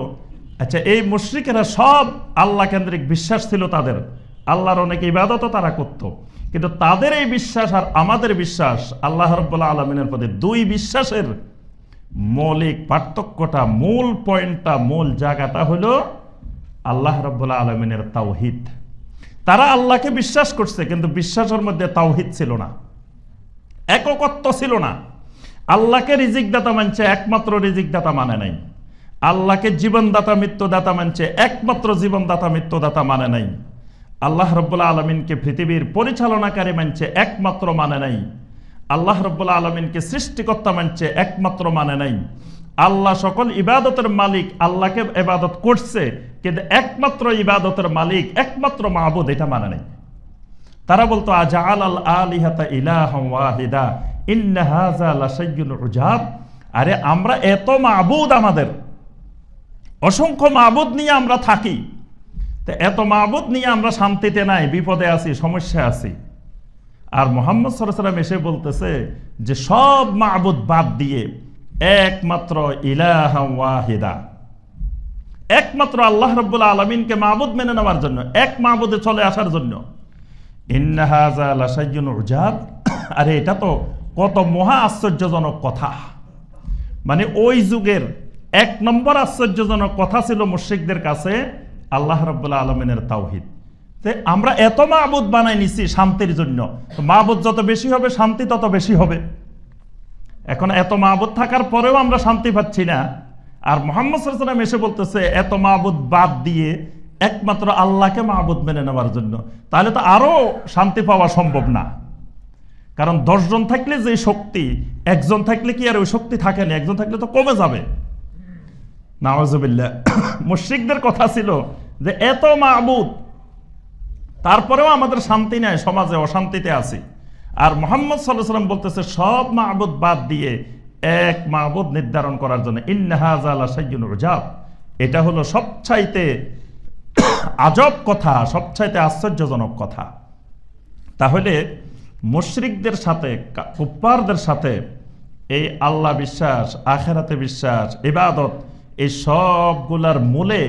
আচ্ছা এই মুশরিকেরা সব আল্লাহ কেন্দ্রিক বিশ্বাস ছিল তাদের, আল্লাহর অনেক ইবাদতও তারা করত, কিন্তু তাদের এই বিশ্বাস আর আমাদের বিশ্বাস আল্লাহ রাব্বুল আলামিনের প্রতি দুই বিশ্বাসের মৌলিক পার্থক্যটা, মূল পয়েন্টটা, মূল জায়গাটা হলো আল্লাহ রাব্বুল আলামিনের তাওহীদ। তারা আল্লাহকে বিশ্বাস করছে, কিন্তু বিশ্বাসের মধ্যে তাওহীদ ছিল না, একত্ব ছিল না। আল্লাহকে রিজিকদাতা মানছে, একমাত্র রিজিকদাতা মানে নাই। আল্লাহকে জীবনদাতা মৃত্যুদাতা মানছে, একমাত্র জীবনদাতা মৃত্যুদাতা মানে নাই। আল্লাহ রাব্বুল আলামিনকে পৃথিবীর পরিচালনাকারী মানছে, একমাত্র মানে নাই। আল্লাহ রাব্বুল আলামিনকে সৃষ্টিকর্তা মানছে, একমাত্র মানে নাই। আল্লাহ সকল ইবাদতের মালিক, আল্লাহকে ইবাদত করছে, কিন্তু একমাত্র ইবাদতের মালিক, একমাত্র মাবুদ, এটা মানে নাই। তারা বলতো আজাআল আল আলিহাতা ইলাহান ওয়াহিদা ইন্না হাযা লাশাইউন উজাব। আরে আমরা এত মাবুদ, আমাদের অসংখ্য মাবুদ নিয়ে আমরা থাকি, তো এত মাবুদ নিয়ে আমরা শান্তিতে নাই, বিপদে আছি, সমস্যা আছি। আর মুহাম্মদ সাল্লাল্লাহু আলাইহি ওয়াসাল্লাম এসে বলতেছে যে সব মাবুদ বাদ দিয়ে একমাত্র ইলাহা ওয়াহিদা, একমাত্র আল্লাহ রাব্বুল আলামিনকে মাবুদ মেনে নেওয়ার জন্য, এক মাবুদে চলে আসার জন্য। ইন্না হাযা লাশাইউন উজাব। আরে এটা তো কত মহা আশ্চর্যজনক কথা। মানে ওই যুগের এক নম্বর আশ্চর্যজনক কথা ছিল মুশরিকদের কাছে আল্লাহ রাব্বুল আলামিনের তাওহীদ। আমরা এত মাবুদ বানাই নিছি শান্তির জন্য, মাবুদ যত বেশি হবে শান্তি তত বেশি হবে। এখন এত মাবুদ থাকার পরেও আমরা শান্তি পাচ্ছি না, আর মুহাম্মদ সাল্লাল্লাহু আলাইহি ওয়াসাল্লাম এসে বলতেছে এত মাবুদ বাদ দিয়ে একমাত্র আল্লাহকে মাবুদ মেনে নেওয়ার জন্য। তাহলে তো আরো শান্তি পাওয়া সম্ভব না। কারণ 10 জন থাকলে যে শক্তি, একজন থাকলে কি আর ওই শক্তি থাকে না? একজন থাকলে তো কমে যাবে। নাউযুবিল্লাহ। মুশরিকদের কথা ছিল যে এত মাবুদ, তারপরেও আমাদের শান্তি নাই, সমাজে অশান্তিতে আছি। আর মুহাম্মদ সাল্লাল্লাহু আলাইহি ওয়াসাল্লাম বলতেছে সব মাবুদ বাদ দিয়ে এক মাবুদ নির্ধারণ করার জন্য। ইন্না হাযা লাশাইউন উজাব। এটা হলো সবচাইতে আজব কথা, সবচাইতে আশ্চর্যজনক কথা। তাহলে মুশরিকদের সাথে, কুফফারদের সাথে এই আল্লাহ বিশ্বাস, আখিরাতে বিশ্বাস, ইবাদত, এই সবগুলার মূলে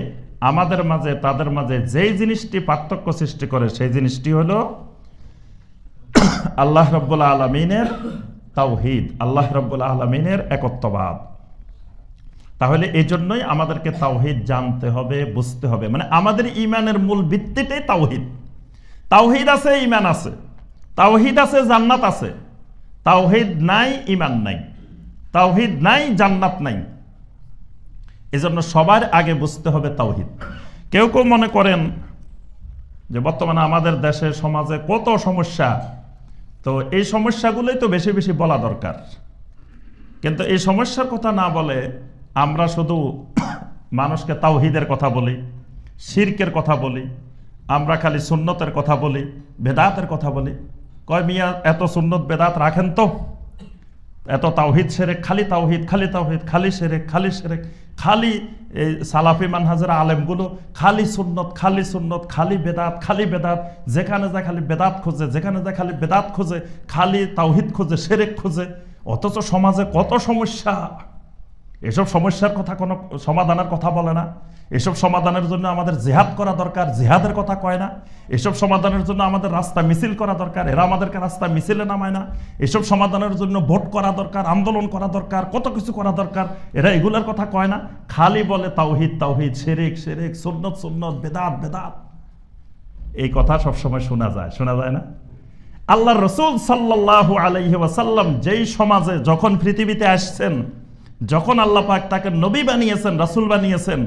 আমাদের মাঝে, তাদের মাঝে যেই জিনিসটি পার্থক্য সৃষ্টি করে সেই জিনিসটি হলো আল্লাহ রাব্বুল আলামিনের তাওহীদ, আল্লাহ রাব্বুল আলামিনের একত্ববাদ। তাহলে এই জন্যই আমাদেরকে তাওহীদ জানতে হবে, বুঝতে হবে। মানে আমাদের ঈমানের মূল ভিত্তিটাই তাওহীদ। তাওহীদ আছে, ঈমান আছে। তাওহীদ আছে, জান্নাত আছে। তাওহীদ নাই, ঈমান নাই। তাওহীদ নাই, জান্নাত নাই। এজন্য সবার আগে বুঝতে হবে তাওহীদ। কেউ কেউ মনে করেন যে বর্তমানে আমাদের দেশে, সমাজে কত সমস্যা, তো এই সমস্যাগুলোই তো বেশি বেশি বলা দরকার। কিন্তু এই সমস্যার কথা না বলে আমরা শুধু মানুষকে তাওহীদের কথা বলি, শিরকের কথা বলি, আমরা খালি সুন্নতের কথা বলি, বেদাতের কথা বলি। কয় মিয়া এত সুন্নত বেদাত রাখেন তো, এত তাওহীদ শিরক, খালি তাওহীদ, খালি তাওহীদ, খালি শিরক, খালি শিরক, খালি এই সালাফি মানহাজের আলেমগুলো খালি সুন্নত, খালি সুন্নত, খালি বেদাত, খালি বেদাত, যেখানে যায় খালি বেদাত খোঁজে, যেখানে যায় খালি বেদাত খোঁজে, খালি তাওহীদ খোঁজে, শিরক খোঁজে। অথচ সমাজে কত সমস্যা, এসব সমস্যার কথা কোনো সমাধানের কথা বলে না। এসব সমাধানের জন্য আমাদের জিহাদ করা দরকার, জিহাদের কথা কয় না। এসব সমাধানের জন্য আমাদের রাস্তা মিছিল করা দরকার, এরা আমাদেরকে রাস্তা মিছিলে নামায় না। এসব সমাধানের জন্য ভোট করা দরকার, আন্দোলন করা দরকার, কত কিছু করা দরকার, এরা এগুলোর কথা কয় না। খালি বলে তাওহীদ তাওহীদ, শিরক শিরক, সুন্নত সুন্নত, বেদাত বেদাত। এই কথা সবসময় শোনা যায়, শোনা যায় না? আল্লাহর রাসূল সাল্লাল্লাহু আলাইহি ওয়াসাল্লাম যেই সমাজে যখন পৃথিবীতে আসছেন, যখন আল্লাহ পাক তাকে নবী বানিয়েছেন, রাসূল বানিয়েছেন,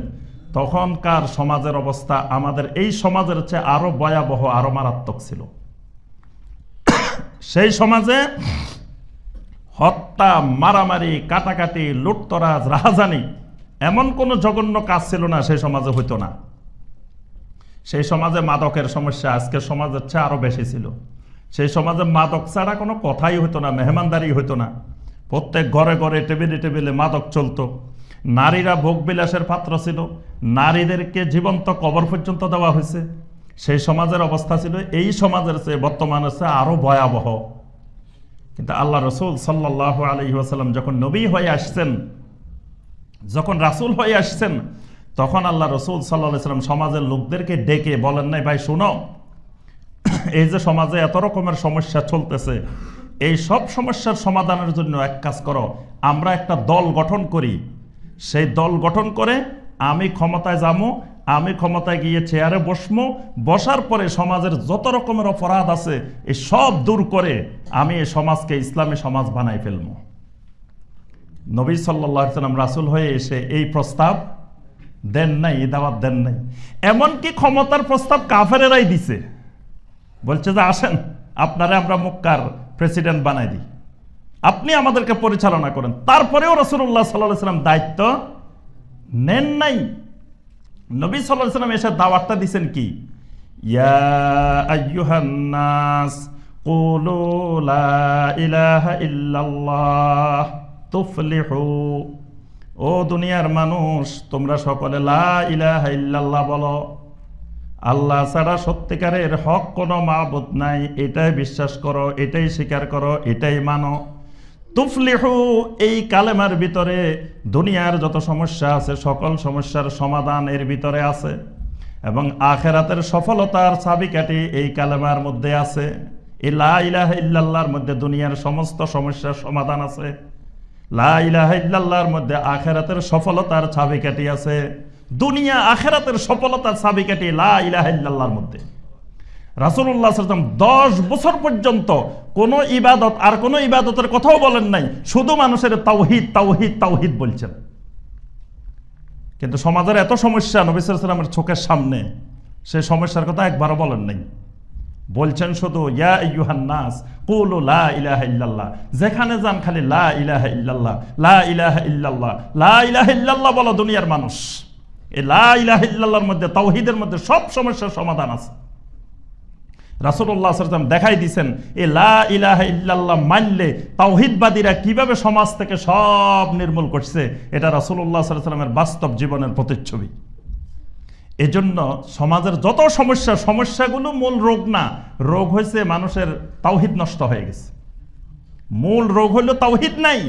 তখনকার সমাজের অবস্থা আমাদের এই সমাজের চেয়ে আরো ভয়াবহ, আরো মারাত্মক ছিল। সেই সমাজে হত্যা, মারামারি, কাটাকাটি, লুটতরাজ, রাহাজানি এমন কোনো জঘন্য কাজ ছিল না সেই সমাজে হইতো না। সেই সমাজে মাদকের সমস্যা আজকের সমাজের চেয়ে আরো বেশি ছিল। সেই সমাজে মাদক ছাড়া কোনো কথাই হইতো না, মেহমানদারি হইতো না। প্রত্যেক ঘরে ঘরে, টেবিলে টেবিলে মাদক চলতো। নারীরা ভোগ বিলাসের পাত্র ছিল, নারীদেরকে জীবন্ত কবর পর্যন্ত দেওয়া হয়েছে। সেই সমাজের অবস্থা ছিল এই সমাজের চেয়ে বর্তমানের চেয়ে আরো ভয়াবহ। কিন্তু আল্লাহ রসুল সাল্লাল্লাহু আলাইহি ওয়াসাল্লাম যখন নবী হয়ে আসছেন, যখন রাসূল হয়ে আসছেন, তখন আল্লাহ রসুল সাল্লাল্লাহু আলাইহি ওয়াসাল্লাম সমাজের লোকদেরকে ডেকে বলেন নাই, ভাই শুনো, এই যে সমাজে এত রকমের সমস্যা চলতেছে, এই সব সমস্যার সমাধানের জন্য এক কাজ করো, আমরা একটা দল গঠন করি। সেই দল গঠন করে আমি ক্ষমতায় যাবো, আমি ক্ষমতায় গিয়ে চেয়ারে বসবো, বসার পরে সমাজের যত রকমের অপরাধ আছে এই সব দূর করে আমি এই সমাজকে ইসলামী সমাজ বানাই ফেলবো। নবী সাল্লাল্লাহু আলাইহি ওয়াসাল্লাম রাসূল হয়ে এসে এই প্রস্তাব দেন নাই, এই দাওয়াত দেন নাই। এমনকি ক্ষমতার প্রস্তাব কাফেরেরাই দিছে, বলছে যে আসেন আপনারা আমরা মক্কার প্রেসিডেন্ট বানাই দিই, আপনি আমাদেরকে পরিচালনা করেন। তারপরেও রাসূলুল্লাহ সাল্লাল্লাহু আলাইহি ওয়াসাল্লাম দায়িত্ব নেন নাই। নবী সাল্লাল্লাহু আলাইহি ওয়াসাল্লাম এসে দাওয়াতটা দিবেন কি, ইয়া আইয়ুহান নাস কুলু লা ইলাহা ইল্লাল্লাহ তুফলিহু। ও দুনিয়ার মানুষ, তোমরা সকলে লা ইলাহা ইল্লাল্লাহ বলো, আল্লাহ ছাড়া সত্যিকারের হক কোনো মাবুদ নাই, এটাই বিশ্বাস করো, এটাই স্বীকার করো, এটাই মানো। তুফলিহু, এই কালেমার ভিতরে দুনিয়ার যত সমস্যা আছে সকল সমস্যার সমাধান এর ভিতরে আছে, এবং আখেরাতের সফলতার চাবিকাঠি এই কালেমার মধ্যে আছে। এই লা ইলাহা ইল্লাল্লাহর মধ্যে দুনিয়ার সমস্ত সমস্যার সমাধান আছে। লা ইলাহা ইল্লাল্লাহর মধ্যে আখেরাতের সফলতার চাবিকাঠি আছে। দুনিয়া আখেরাতের সফলতার চাবিকাঠি লা ইলাহা ইল্লাল্লাহর মধ্যে। রাসূলুল্লাহ সাল্লাল্লাহু আলাইহি ওয়াসাল্লাম 10 বছর পর্যন্ত কোনো ইবাদত আর কোনো ইবাদতের কথাও বলেন নাই, শুধু মানুষের তাওহীদ তাওহীদ তাওহীদ বলছেন। কিন্তু সমাজের এত সমস্যা নবী সাল্লাল্লাহু আলাইহি ওয়াসাল্লামের চোখের সামনে, সেই সমস্যার কথা একবারও বলেন নাই। বলছেন শুধু ইয়া আইয়ুহান নাস কুলু লা ইলাহা ইল্লাল্লাহ। যেখানে যান খালি লা ইলাহা ইল্লাল্লাহ, লা ইলাহা ইল্লাল্লাহ, লা ইলাহা ইল্লাল্লাহ বলো দুনিয়ার মানুষ। এই লা ইলাহা ইল্লাল্লাহর মধ্যে, তাওহীদের মধ্যে সব সমস্যার সমাধান আছে। রাসূলুল্লাহ সাল্লাল্লাহু আলাইহি ওয়াসাল্লাম দেখাই দিয়েছেন এই লা ইলাহা ইল্লাল্লাহ মানলে তাওহীদবাদীরা কিভাবে সমাজ থেকে সব নির্মূল করছে, এটা রাসূলুল্লাহ সাল্লাল্লাহু আলাইহি ওয়াসাল্লামের বাস্তব জীবনের প্রতিচ্ছবি। এজন্য সমাজের যত সমস্যা, সমস্যাগুলো মূল রোগ না, রোগ হয়েছে মানুষের তাওহীদ নষ্ট হয়ে গেছে। মূল রোগ হলো তাওহীদ নাই।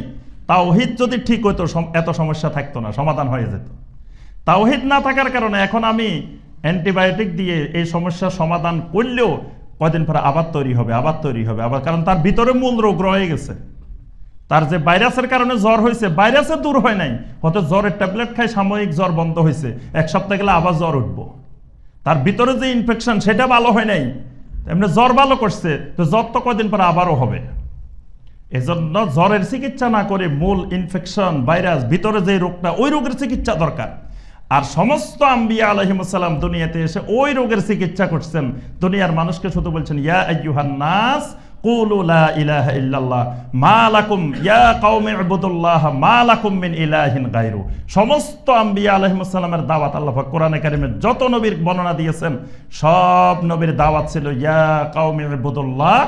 তাওহীদ যদি ঠিক হতো এত সমস্যা থাকতো না, সমাধান হয়ে যেত। তাওহীদ না থাকার কারণে এখন আমি অ্যান্টিবায়োটিক দিয়ে এই সমস্যার সমাধান করলেও কয়দিন পরে আবার তৈরি হবে, আবার তৈরি হবে, আবার, কারণ তার ভিতরে মূল রোগ রয়ে গেছে। তার যে ভাইরাসের কারণে জ্বর হয়েছে, ভাইরাসে দূর হয় নাই, হয়তো জ্বরের ট্যাবলেট খাই সাময়িক জ্বর বন্ধ হয়েছে, এক সপ্তাহ গেলে আবার জ্বর উঠবো। তার ভিতরে যে ইনফেকশন সেটা ভালো হয় নাই, এমনি জ্বর ভালো করছে, তো জ্বর তো কয়দিন পরে আবারও হবে। এজন্য জ্বরের চিকিৎসা না করে মূল ইনফেকশন, ভাইরাস, ভিতরে যে রোগটা, ওই রোগের চিকিৎসা দরকার। আর সমস্ত আম্বিয়া আলাইহিমুস সালাম দুনিয়াতে এসে ওই রোগের চিকিৎসা করছেন। দুনিয়ার মানুষকে শুধু বলছেন ইয়া আইয়ুহান নাস কুলু লা ইলাহা ইল্লাল্লাহ মা লাকুম ইয়া কওমি ইবুদুল্লাহ মা লাকুম মিন ইলাহিন গায়রু। সমস্ত আম্বিয়া আলাইহিমুস সালামের দাওয়াত আল্লাহ পাক কোরআনে কারিমে যত নবীর বর্ণনা দিয়েছেন সব নবীর দাওয়াত ছিল ইয়া কওমি ইবুদুল্লাহ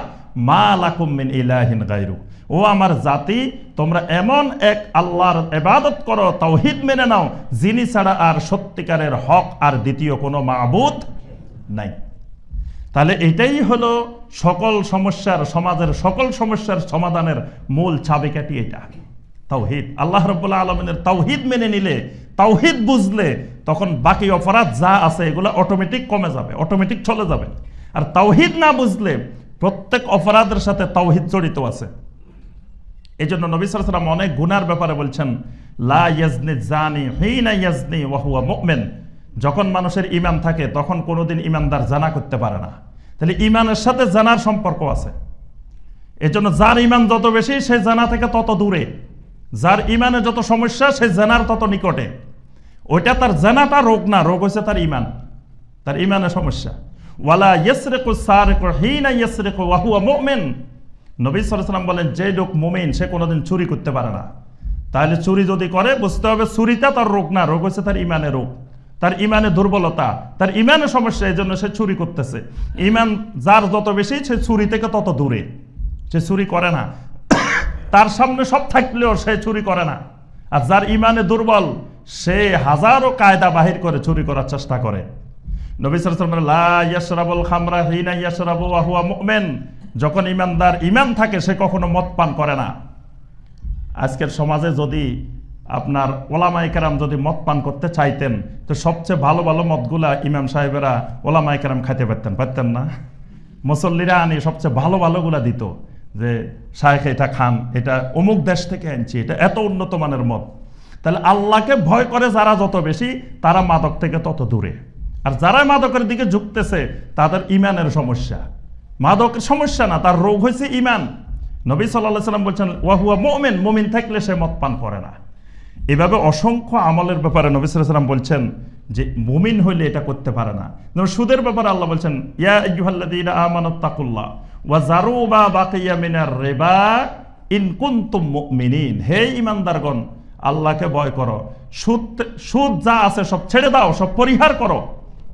মা লাকুম মিন ইলাহিন গায়রু। ও আমার জাতি, তোমরা এমন এক আল্লাহর ইবাদত করো, তাওহীদ মেনে নাও, যিনি ছাড়া আর সত্যিকারের হক আর দ্বিতীয় কোনো মাবুদ নাই। তাহলে এটাই হলো সকল সমস্যার, সমাজের সকল সমস্যার সমাধানের মূল চাবিকাঠি, এটা তাওহীদ। আল্লাহ রাব্বুল আলামিনের তাওহীদ মেনে নিলে, তাওহীদ বুঝলে, তখন বাকি অপরাধ যা আছে এগুলো অটোমেটিক কমে যাবে, অটোমেটিক চলে যাবে। আর তাওহীদ না বুঝলে প্রত্যেক অপরাধের সাথে তাওহীদ জড়িত আছে। এই জন্য নবী সাল্লাল্লাহু আলাইহি ওয়াসাল্লাম অনেক গুনার ব্যাপারে বলছেন লা ইয়াজনি জানি হিনা ইয়াজনি ওয়া হুয়া মুমিন। যখন মানুষের ঈমান থাকে তখন কোনোদিন ঈমানদার জানা করতে পারে না। তাহলে ঈমানের সাথে জানার সম্পর্ক আছে। এই জন্য যার ঈমান যত বেশি সে জানা থেকে তত দূরে, যার ঈমানে যত সমস্যা সে জানার তত নিকটে। ওইটা তার জেনাটা রোগ না, রোগ হচ্ছে তার ইমান, তার ইমানের সমস্যা। ওয়ালা ইয়াসরিকু সারিকু হিনা ইয়াসরিকু ওয়া হুয়া মুমিন। নবী সাল্লাল্লাহু আলাইহি ওয়াসাল্লাম বলেন, যে লোক মুমিন সে কোনোদিন চুরি করতে পারে না। তাহলে চুরি যদি করে বুঝতে হবে চুরিটা তার রোগ না, রোগ হচ্ছে তার ইমানের রোগ, তার ইমানে দুর্বলতা, তার ইমানের সমস্যা, এই জন্য সে চুরি করতেছে। ইমান যার যত বেশি সে চুরি থেকে তত দূরে, সে চুরি করে না। তার সামনে সব থাকলেও সে চুরি করে না। আর যার ইমানে দুর্বল সে হাজারো কায়দা বাহির করে চুরি করার চেষ্টা করে। নবী সাল্লাল্লাহু আলাইহি ওয়াসাল্লাম লা ইয়াশরাবুল খামরা হিনা ইয়াশরাবু ওয়া হুয়া মুমিন, যখন ইমানদার ইমান থাকে সে কখনো মদ পান করে না। আজকের সমাজে যদি আপনার ওলামায়ে কেরাম যদি মদ পান করতে চাইতেন তো সবচেয়ে ভালো ভালো মদগুলা ইমাম সাহেবেরা ওলামায়ে কেরাম খাইতে পারতেন না? মুসল্লিরা আনি সবচেয়ে ভালো ভালোগুলা দিত, যে শায়েখ এটা খান, এটা অমুক দেশ থেকে আনছি, এটা এত উন্নত মানের মদ। তাহলে আল্লাহকে ভয় করে যারা যত বেশি, তারা মাদক থেকে তত দূরে। আর যারা মাদকের দিকে ঝুঁকতেছে তাদের ইমানের সমস্যা, মাদকের সমস্যা না, তার রোগ হয়েছে ইমান। নবী সাল্লাল্লাহু আলাইহি ওয়াসাল্লাম বলছেন ওয়া হুয়া মুমিন, মুমিন থাকলে সে মদ পান করে না। এভাবে অসংখ্য আমলের ব্যাপারে নবী সাল্লাল্লাহু আলাইহি ওয়াসাল্লাম বলছেন যে মুমিন হইলে এটা করতে পারে না। সুদের ব্যাপারে আল্লাহ বলছেন ইয়া আইয়ুহাল্লাযীনা আমানুত্তাকুল্লাহ ওয়া যারু মা বাকিয়া মিনার রিবা ইন কুনতুম মুমিনিন। হে ঈমানদারগণ, আল্লাহকে ভয় করো, সুদ যা আছে সব ছেড়ে দাও, সব পরিহার করো।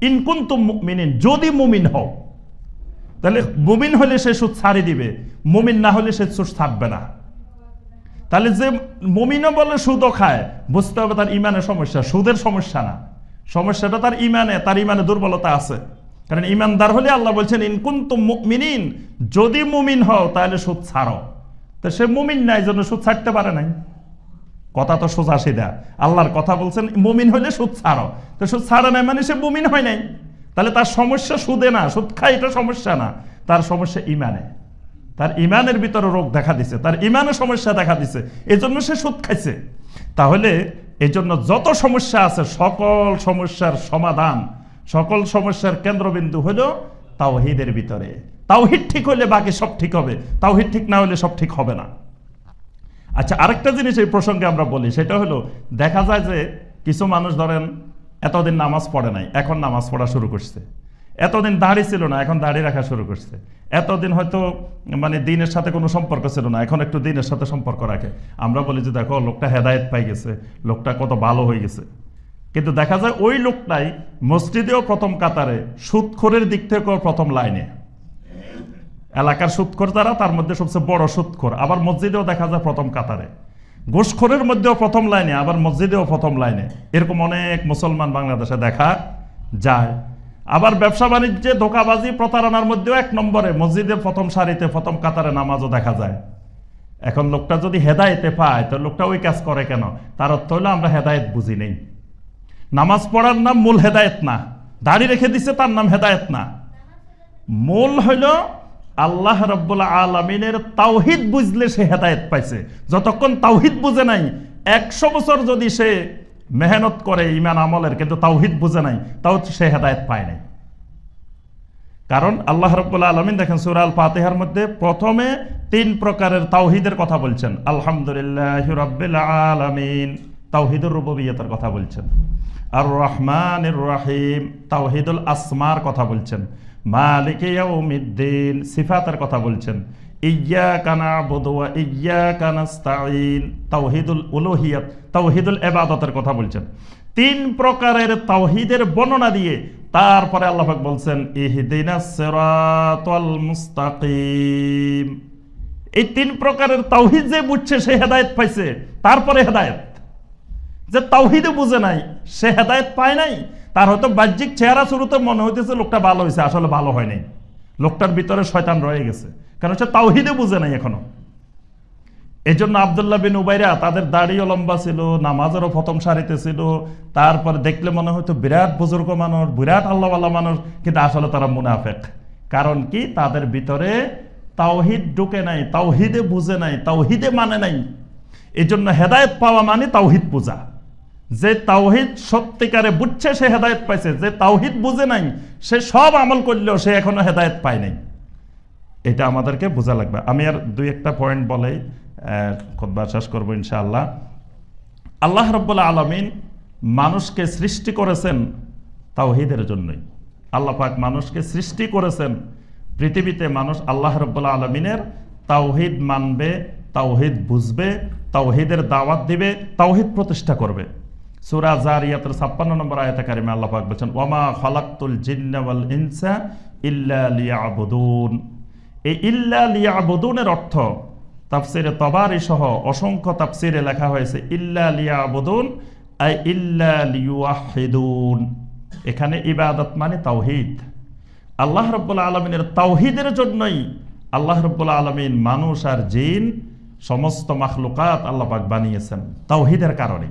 ইন কুনতুম মুমিনিন, যদি মুমিন হও। তাহলে মুমিন হলে সে সুদ ছাড়ি দিবে, মুমিন না হলে সে সুদ ছাড়বে না। তাহলে যে মুমিনও বলে সুদও খায়, বুঝতে হবে তার ইমানের সমস্যা, সুদের সমস্যা না, সমস্যাটা তার ইমানে, তার ইমানে দুর্বলতা আছে। কারণ ইমানদার হলে আল্লাহ বলছেন ইন কুনতুম মুমিনিন, যদি মুমিন হও তাহলে সুদ ছাড়ো। তো সে মুমিন নাই, জন্য সুদ ছাড়তে পারে নাই। কথা তো সোজা সিধা, আল্লাহর কথা বলছেন মুমিন হলে সুদ ছাড়ো, তো সুদ ছাড়ে নাই মানে সে মুমিন হয় নাই। তাহলে তার সমস্যা সুদে না, সুদ খায় এটা সমস্যা না, তার সমস্যা ইমানে, তার ইমানের ভিতরে রোগ দেখা দিছে, তার ইমানের সমস্যা দেখা দিছে, এই জন্য সে সুদ খাইছে। তাহলে এই জন্য যত সমস্যা আছে সকল সমস্যার সমাধান, সকল সমস্যার কেন্দ্রবিন্দু হলো তাওহীদের ভিতরে। তাওহীদ ঠিক হলে বাকি সব ঠিক হবে, তাওহীদ ঠিক না হলে সব ঠিক হবে না। আচ্ছা, আরেকটা জিনিস এই প্রসঙ্গে আমরা বলি, সেটা হলো দেখা যায় যে কিছু মানুষ ধরেন এতদিন নামাজ পড়ে নাই, এখন নামাজ পড়া শুরু করছে। এতদিন দাড়ি ছিল না, এখন দাড়ি রাখা শুরু করছে। এতদিন হয়তো মানে দিনের সাথে কোনো সম্পর্ক ছিল না, এখন একটু দিনের সাথে সম্পর্ক রাখে। আমরা বলি যে দেখো লোকটা হেদায়েত পাই গেছে, লোকটা কত ভালো হয়ে গেছে। কিন্তু দেখা যায় ওই লোকটাই মসজিদেও প্রথম কাতারে, সুদখোরের দিক থেকেও প্রথম লাইনে। এলাকার সুদখোর যারা, তার মধ্যে সবচেয়ে বড় সুদখোর, আবার মসজিদেও দেখা যায় প্রথম কাতারে। ঘুষখোরের মধ্যেও প্রথম লাইনে, আবার মসজিদেও প্রথম লাইনে। এরকম অনেক মুসলমান বাংলাদেশে দেখা যায়। আবার ব্যবসা বাণিজ্যে ধোঁকাবাজি প্রতারণার মধ্যেও এক নম্বরে, মসজিদের প্রথম সারিতে প্রথম কাতারে নামাজও দেখা যায়। এখন লোকটা যদি হেদায়েতে পায় তো লোকটা ওই কাজ করে কেন? তার অর্থ হলো আমরা হেদায়েত বুঝি নেই। নামাজ পড়ার নাম মূল হেদায়েত না, দাড়ি রেখে দিছে তার নাম হেদায়েত না। মূল হইল আল্লাহ রাব্বুল আলামিনের তাওহীদ বুঝলে সে হেদায়েত পাইছে। যতক্ষণ তাওহীদ বুঝে নাই, 100 বছর যদি সে মেহনত করে ইমান আমলের, কিন্তু তাওহীদ বুঝে নাই, তাও সে হেদায়েত পায় নাই। কারণ আল্লাহ রাব্বুল আলামিন দেখেন সূরা আল ফাতিহার মধ্যে প্রথমে 3 প্রকারের তাওহীদের কথা বলছেন। আলহামদুলিল্লাহি রাব্বিল আলামিন, তাওহীদুর রুবুবিয়্যতের কথা বলছেন। আর রহমানির রহিম, তাওহীদুল আসমার কথা বলছেন। মালিকি ইয়াউমিদ্দিন, সিফাতের কথা বলছেন। ইয়্যাকা না'বুদু ওয়া ইয়্যাকা নাস্তাঈন, তাওহীদুল উলুহিয়্যাত, তাওহীদুল ইবাদতের কথা বলছেন। 3 প্রকারের তাওহীদের বর্ণনা দিয়ে তারপরে আল্লাহ পাক বলছেন ইহদিনাস সিরাতাল মুস্তাকিম। এই 3 প্রকারের তাওহীদ যে বুঝছে সে হেদায়েত পাইছে। তারপরে হেদায়েত, যে তাওহীদে বুঝে নাই সে হেদায়েত পায় নাই। তার হয়তো বাহ্যিক চেহারা শুরুতে মনে হইতেছে লোকটা ভালো হয়েছে, আসলে ভালো হয় নাই, লোকটার ভিতরে শয়তান রয়ে গেছে, কারণ সে তাওহীদে বুঝে নাই এখনো। এই জন্য আব্দুল্লাহ বিন উবাইরা, তাদের দাড়িও লম্বা ছিল, নামাজেরও প্রথম সারিতে ছিল, তারপরে দেখলে মনে হয়তো বিরাট বুজুর্গ মানুষ, বিরাট আল্লাহওয়ালা মানুষ, কিন্তু আসলে তারা মুনাফেক। কারণ কি? তাদের ভিতরে তাওহীদ ঢুকে নাই, তাওহীদে বুঝে নাই, তাওহীদে মানে নাই। এই জন্য হেদায়েত পাওয়া মানে তাওহীদ বোঝা। যে তাওহীদ সত্যিকারে বুঝছে সে হেদায়েত পাইছে, যে তাওহীদ বুঝে নাই সে সব আমল করলেও সে এখনো হেদায়েত পায় নাই। এটা আমাদেরকে বোঝা লাগবে। আমি আর 2-1টা পয়েন্ট বলেই খুতবা শেষ করবো ইনশাআল্লাহ। আল্লাহ রাব্বুল আলামিন মানুষকে সৃষ্টি করেছেন তাওহীদের জন্যই। আল্লাহ পাক মানুষকে সৃষ্টি করেছেন পৃথিবীতে মানুষ আল্লাহ রাব্বুল আলামিনের তাওহীদ মানবে, তাওহীদ বুঝবে, তাওহীদের দাওয়াত দিবে, তাওহীদ প্রতিষ্ঠা করবে। সূরা জারিয়াতের 56 নম্বর আয়াতে কারিমে আল্লাহ পাক বলেছেন, ওয়ামা খালাকতুল জিন্না ওয়াল ইনসা ইল্লা লিয়াবুদুন। এই ইল্লা লিয়াবুদুনের অর্থ তাফসিরে তবারি সহ অসংখ্য তাফসিরে লেখা হয়েছে ইল্লা লিয়াবুদুন আই ইল্লা লিওয়াহিদুন। এখানে ইবাদত মানে তাওহীদ। আল্লাহ রাব্বুল আলামিনের তাওহীদের জন্যই আল্লাহ রাব্বুল আলামিন মানুষ আর জিন সমস্ত মাখলুকাত আল্লাহ পাক বানিয়েছেন তাওহীদের কারণে।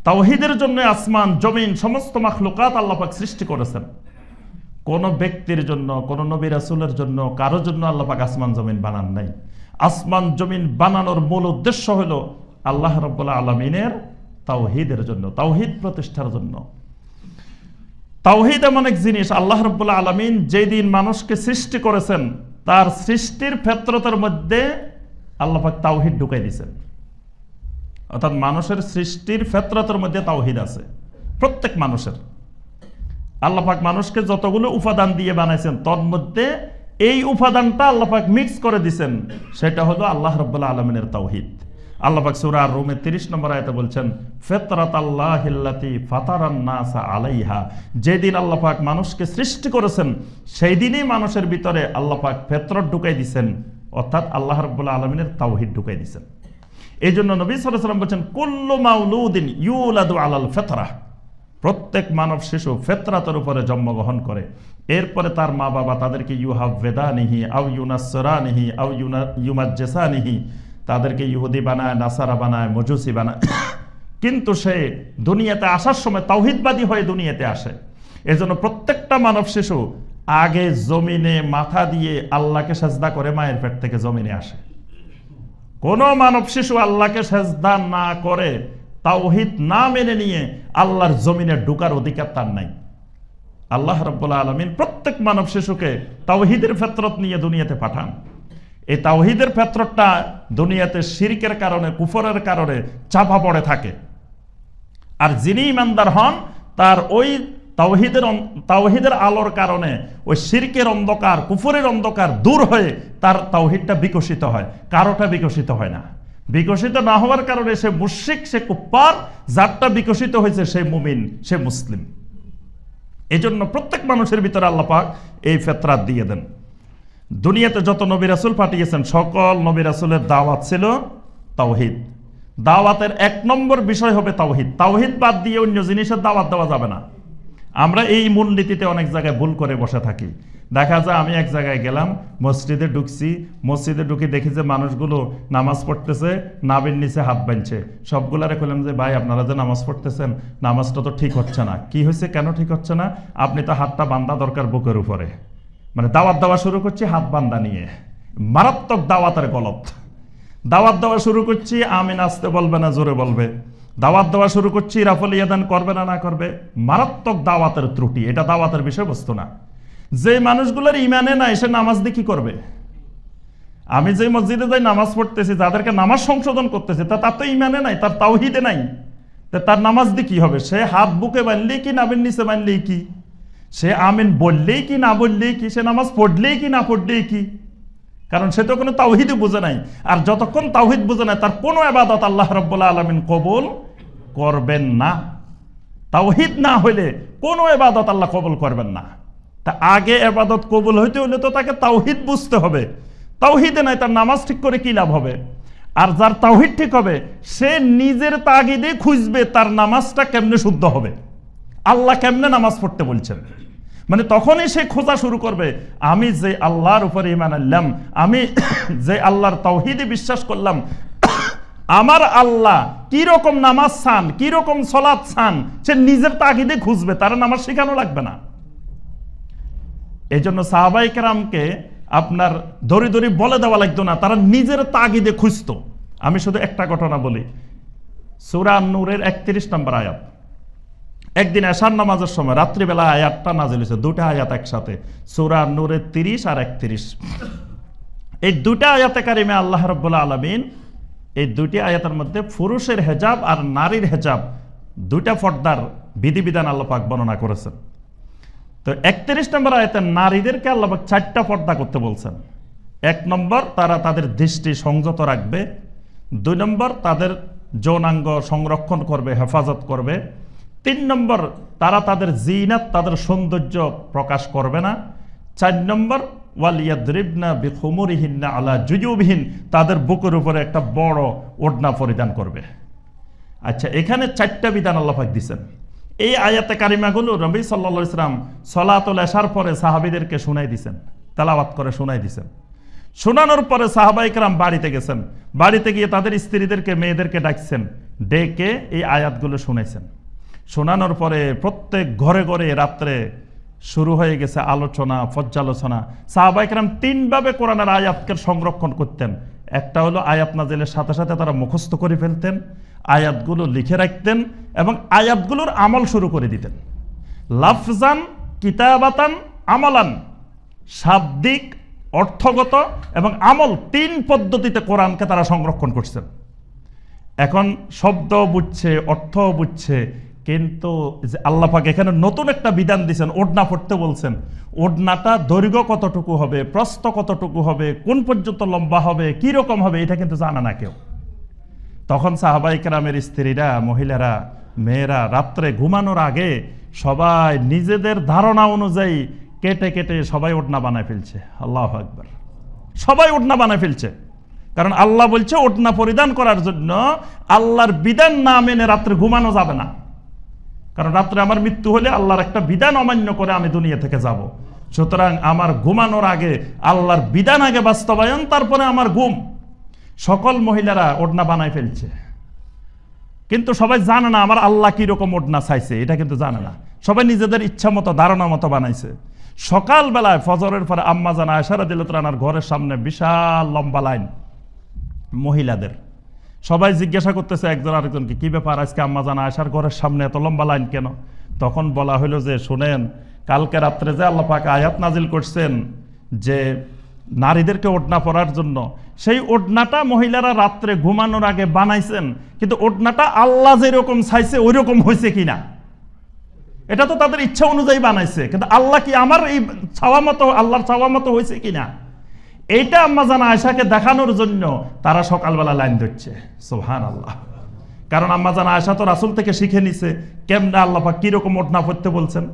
তাওহীদের জন্য আসমান জমিন সমস্ত মাখলুকাত আল্লাহ পাক সৃষ্টি করেছেন। কোন ব্যক্তির জন্য, কোন নবী রাসূলের জন্য, কারোর জন্য আল্লাহ পাক আসমান জমিন বানান নাই। আসমান জমিন বানানোর মূল উদ্দেশ্য হলো আল্লাহ রাব্বুল আলামিনের তাওহীদের জন্য, তাওহীদ প্রতিষ্ঠার জন্য। তাওহীদ এমন এক জিনিস, আল্লাহ রাব্বুল আলামিন যেদিন মানুষকে সৃষ্টি করেছেন তার সৃষ্টির ফিতরতের মধ্যে আল্লাহ পাক তাওহীদ ঢুকাই দিয়েছেন। অর্থাৎ মানুষের সৃষ্টির ফিতরতের মধ্যে তাওহীদ আছে প্রত্যেক মানুষের। আল্লাহ পাক মানুষকে যতগুলো উপাদান দিয়ে বানাইছেন তার মধ্যে এই উপাদানটা আল্লাহ পাক মিক্স করে দিয়েছেন, সেটা হলো আল্লাহ রাব্বুল আলামিনের তাওহীদ। আল্লাহ পাক সূরা আর-রুমের 30 নম্বর আয়াতে বলছেন, ফিতরাতাল্লাহিল্লাতী ফাতারান নাসা আলাইহা। যেদিন আল্লাহ পাক মানুষকে সৃষ্টি করেছেন সেই দিনই মানুষের ভিতরে আল্লাহ পাক ফিতরত ঢুকাই দিয়েছেন, অর্থাৎ আল্লাহ রাব্বুল আলামিনের তাওহীদ ঢুকাই দিয়েছেন। এই জন্য নবী সাল্লাল্লাহু আলাইহি ওয়াসাল্লাম বলেছেন, কুল্লু মাউলুদিন ইউলাদু আলাল ফিতরাহ। প্রত্যেক মানব শিশু ফিতরাতের উপরে জন্মগ্রহণ করে, এরপরে তার মা বাবা তাদেরকে ইউহাব্বিদানিহি আও ইউনাসসিরানিহি আও ইউমাজ্জিসানিহি, তাদেরকে ইহুদি বানায়, নাসারা বানায়, মজুসি বানায়, কিন্তু সে দুনিয়াতে আসার সময় তাওহীদবাদী হয়ে দুনিয়াতে আসে। এজন্য প্রত্যেকটা মানব শিশু আগে জমিনে মাথা দিয়ে আল্লাহকে সেজদা করে মায়ের পেট থেকে জমিনে আসে। কোন মানব শিশু আল্লাহকে সেজদা না করে, তাওহীদ না মেনে নিয়ে আল্লাহর জমিনে ঢোকার অধিকার তার নাই। আল্লাহ রাব্বুল আলামিন প্রত্যেক মানব শিশুকে তাওহীদের ফিতরত নিয়ে দুনিয়াতে পাঠান। এই তাওহীদের ফিতরতটা দুনিয়াতে শিরকের কারণে, কুফরের কারণে চাপা পড়ে থাকে। আর যিনি ঈমানদার হন তার ওই তাওহীদের আলোর কারণে ওই শিরকের অন্ধকার, কুফরের অন্ধকার দূর হয়ে তার তাওহীদটা বিকশিত হয়, কারোটা বিকশিত হয় না। বিকশিত না হওয়ার কারণে সে মুশরিক, সে কুফফার, যারটা বিকশিত হয়েছে সে মুমিন, সে মুসলিম। এজন্য প্রত্যেক মানুষের ভিতরে আল্লাহ পাক এই ফিতরাত দিয়ে দেন। দুনিয়াতে যত নবী রাসূল পাঠিয়েছেন সকল নবী রাসূলের দাওয়াত ছিল তাওহীদ। দাওয়াতের 1 নম্বর বিষয় হবে তাওহীদ। তাওহীদ বাদ দিয়ে অন্য জিনিসের দাওয়াত দেওয়া যাবে না। আমরা এই মূলনীতিতে অনেক জায়গায় ভুল করে বসে থাকি। দেখা যায় আমি এক জায়গায় গেলাম, মসজিদে ঢুকছি, মসজিদে ঢুকে দেখি যে মানুষগুলো নামাজ পড়তেছে, নাভির নিচে হাত বাঁধছে। সবগুলারে বললাম যে ভাই আপনারা যে নামাজ পড়তেছেন নামাজটা তো ঠিক হচ্ছে না। কি হয়েছে, কেন ঠিক হচ্ছে না? আপনি তো হাতটা বান্ধা দরকার বুকের উপরে। মানে দাওয়াত দেওয়া শুরু করছি হাত বান্ধা নিয়ে, মারাত্মক দাওয়াতের গলত। দাওয়াত দেওয়া শুরু করছি আমিন আসতে বলবে না জোরে বলবে, দাওয়াত দেওয়া শুরু করছি রাফল ইয়াদান করবে না না করবে, মারাত্মক দাওয়াতের ত্রুটি। এটা দাওয়াতের বিষয়বস্তু না। যে মানুষগুলোর ইমানে নাই সে নামাজ দিয়ে কি করবে? আমি যে মসজিদে যাই নামাজ পড়তেছি, যাদেরকে নামাজ সংশোধন করতেছি, তার তো ইমানে নাই, তার তাওহীদে নাই, তার নামাজ দিয়ে কি হবে? সে হাত বুকে বাঁধলেই কি, নাভির নিচে বাঁধলেই কি, সে আমিন বললেই কি না বললেই কি, সে নামাজ পড়লেই কি না পড়লেই কি, কারণ সে তো কোনো তাওহীদই বুঝে নাই। আর যতক্ষণ তাওহীদ বুঝে নাই তার কোনো ইবাদত আল্লাহ রাব্বুল আলামিন কবুল করবেন না। তাওহীদ না হইলে কোনো ইবাদত আল্লাহ কবুল করবেন না। তা আগে ইবাদত কবুল হইতে হলে তো তাকে তাওহীদ বুঝতে হবে। তাওহীদে নাই তার নামাজ ঠিক করে কি লাভ হবে? আর যার তাওহীদ ঠিক হবে সে নিজের তাগিদে খুঁজবে তার নামাজটা কেমনে শুদ্ধ হবে, আল্লাহ কেমনে নামাজ পড়তে বলছেন। মানে তখনই সে খোঁজা শুরু করবে, আমি যে আল্লাহর উপরে ঈমান আনলাম, আমি যে আল্লাহর তাওহীদে বিশ্বাস করলাম, আমার আল্লাহ কি রকম নামাজ চান, কি রকম সালাত চান, সে নিজের তাগিদে খুঁজবে, তার নামাজ শেখানো লাগবে না। এই জন্য সাহাবায়ে কেরামকে আপনার দড়ি দড়ি বলে দেওয়া লাগতো না, তারা নিজের তাগিদে খুঁজতো। আমি শুধু একটা ঘটনা বলি, সূরা নূরের 31 নম্বর আয়াত। একদিন এশার নামাজের সময় রাত্রিবেলা আয়াতটা নাজিল হয়েছে, দুটা আয়াত একসাথে, সূরা নূরের 30 আর 31। এই দুটা আয়াতে কারিমে আল্লাহ রাব্বুল আলামিন এই দুটি আয়াতের মধ্যে পুরুষের হেজাব আর নারীর হেজাব দুইটা পর্দার বিধিবিধান আল্লাহ পাক বর্ণনা করেছেন। তো 31 নম্বর আয়াতে নারীদেরকে আল্লাহ পাক 4টা পর্দা করতে বলছেন। 1 নম্বর, তারা তাদের দৃষ্টি সংযত রাখবে। 2 নম্বর, তাদের যৌনাঙ্গ সংরক্ষণ করবে, হেফাজত করবে। 3 নম্বর, তারা তাদের জিনাত, তাদের সৌন্দর্য প্রকাশ করবে না। 4 নম্বর, ওয়ালিয়াদরিবনা বিখুমুরিহিন্না আলা জুজুবিহিন, তাদের বুকের উপরে একটা বড় ওড়না পরিধান করবে। আচ্ছা, এখানে 4টা বিধান আল্লাহ পাক দিয়েছেন। এই আয়াতে কারিমাগুলো নবী সাল্লাল্লাহু আলাইহি ওয়াসাল্লাম সালাতুল ইশার পরে সাহাবীদেরকে শুনাই দিয়েছেন, তেলাওয়াত করে শুনাই দিয়েছেন। শোনানোর পরে সাহাবায়ে কেরাম বাড়িতে গেছেন, বাড়িতে গিয়ে তাদের স্ত্রীদেরকে, মেয়েদেরকে ডাকছেন, ডেকে এই আয়াতগুলো শুনাইছেন। শোনানোর পরে প্রত্যেক ঘরে ঘরে রাত্রে শুরু হয়ে গেছে আলোচনা, পর্যালোচনা। সাহাবায়ে কেরাম 3 ভাবে কোরআনের আয়াতকে সংরক্ষণ করতেন। একটা হলো আয়াত নাজিলের সাথে সাথে তারা মুখস্থ করে ফেলতেন, আয়াতগুলো লিখে রাখতেন এবং আয়াতগুলোর আমল শুরু করে দিতেন। লাফজান, কিতাবাতান, আমালান, শাব্দিক, অর্থগত এবং আমল 3 পদ্ধতিতে কোরআনকে তারা সংরক্ষণ করছেন। এখন শব্দ বুঝছে, অর্থ বুঝছে, কিন্তু আল্লাহ পাক এখানে নতুন একটা বিধান দিয়েছেন, ওড়না পড়তে বলছেন। ওড়নাটা দৈর্ঘ্য কতটুকু হবে, প্রস্থ কতটুকু হবে, কোন পর্যন্ত লম্বা হবে, কি রকম হবে, এটা কিন্তু জানা না কেউ। তখন সাহাবায়ে কেরামের স্ত্রীরা, মহিলারা, মেয়েরা রাত্রে ঘুমানোর আগে সবাই নিজেদের ধারণা অনুযায়ী কেটে কেটে সবাই ওড়না বানায় ফেলছে। আল্লাহু আকবার, সবাই ওড়না বানায় ফেলছে। কারণ আল্লাহ বলছে ওড়না পরিধান করার জন্য আল্লাহর বিধান না মেনে রাত্রে ঘুমানো যাবে না। কারণ রাত্রে আমার মৃত্যু হলে আল্লাহর একটা বিধান অমান্য করে আমি দুনিয়া থেকে যাব। সুতরাং আমার ঘুমানোর আগে আল্লাহর বিধান আগে বাস্তবায়ন, তারপরে আমার ঘুম। সকল মহিলারা ওড়না বানায় ফেলছে, কিন্তু সবাই জানে না আমার আল্লাহ কি রকম ওড়না চাইছে, এটা কিন্তু জানে না। সবাই নিজেদের ইচ্ছা মতো, ধারণা মতো বানাইছে। সকালবেলায় ফজরের পরে আম্মা জান আয়েশা রাদিয়াল্লাহু আনহার ঘরের সামনে বিশাল লম্বা লাইন মহিলাদের। সবাই জিজ্ঞাসা করতেছে একজন আরেকজনকে, কি ব্যাপার আজকে আম্মা জান আয়েশার ঘরের সামনে এত লম্বা লাইন কেন? তখন বলা হলো যে, শুনেন, কালকে রাত্রে যে আল্লাহ পাক আয়াত নাজিল করছেন যে নারীদেরকে ওড়না পরার জন্য, সেই ওড়নাটা মহিলারা রাত্রে ঘুমানোর আগে বানাইছেন, কিন্তু ওড়নাটা আল্লাহ যেরকম চাইছে ওই রকম হয়েছে কিনা, এটা তো তাদের ইচ্ছা অনুযায়ী বানাইছে, কিন্তু আল্লাহ কি আমার এই চাওয়া মতো, আল্লাহর চাওয়া মতো হয়েছে কিনা, এইটা আম্মা জান আয়েশাকে দেখানোর জন্য তারা সকালবেলা লাইন ধরছে। সুবহানাল্লাহ। কারণ আম্মা জান আয়েশা তো রাসূল থেকে শিখে নিছে কেমনে আল্লাহ পাক কিরকম ওড়না পরতে বলছেন।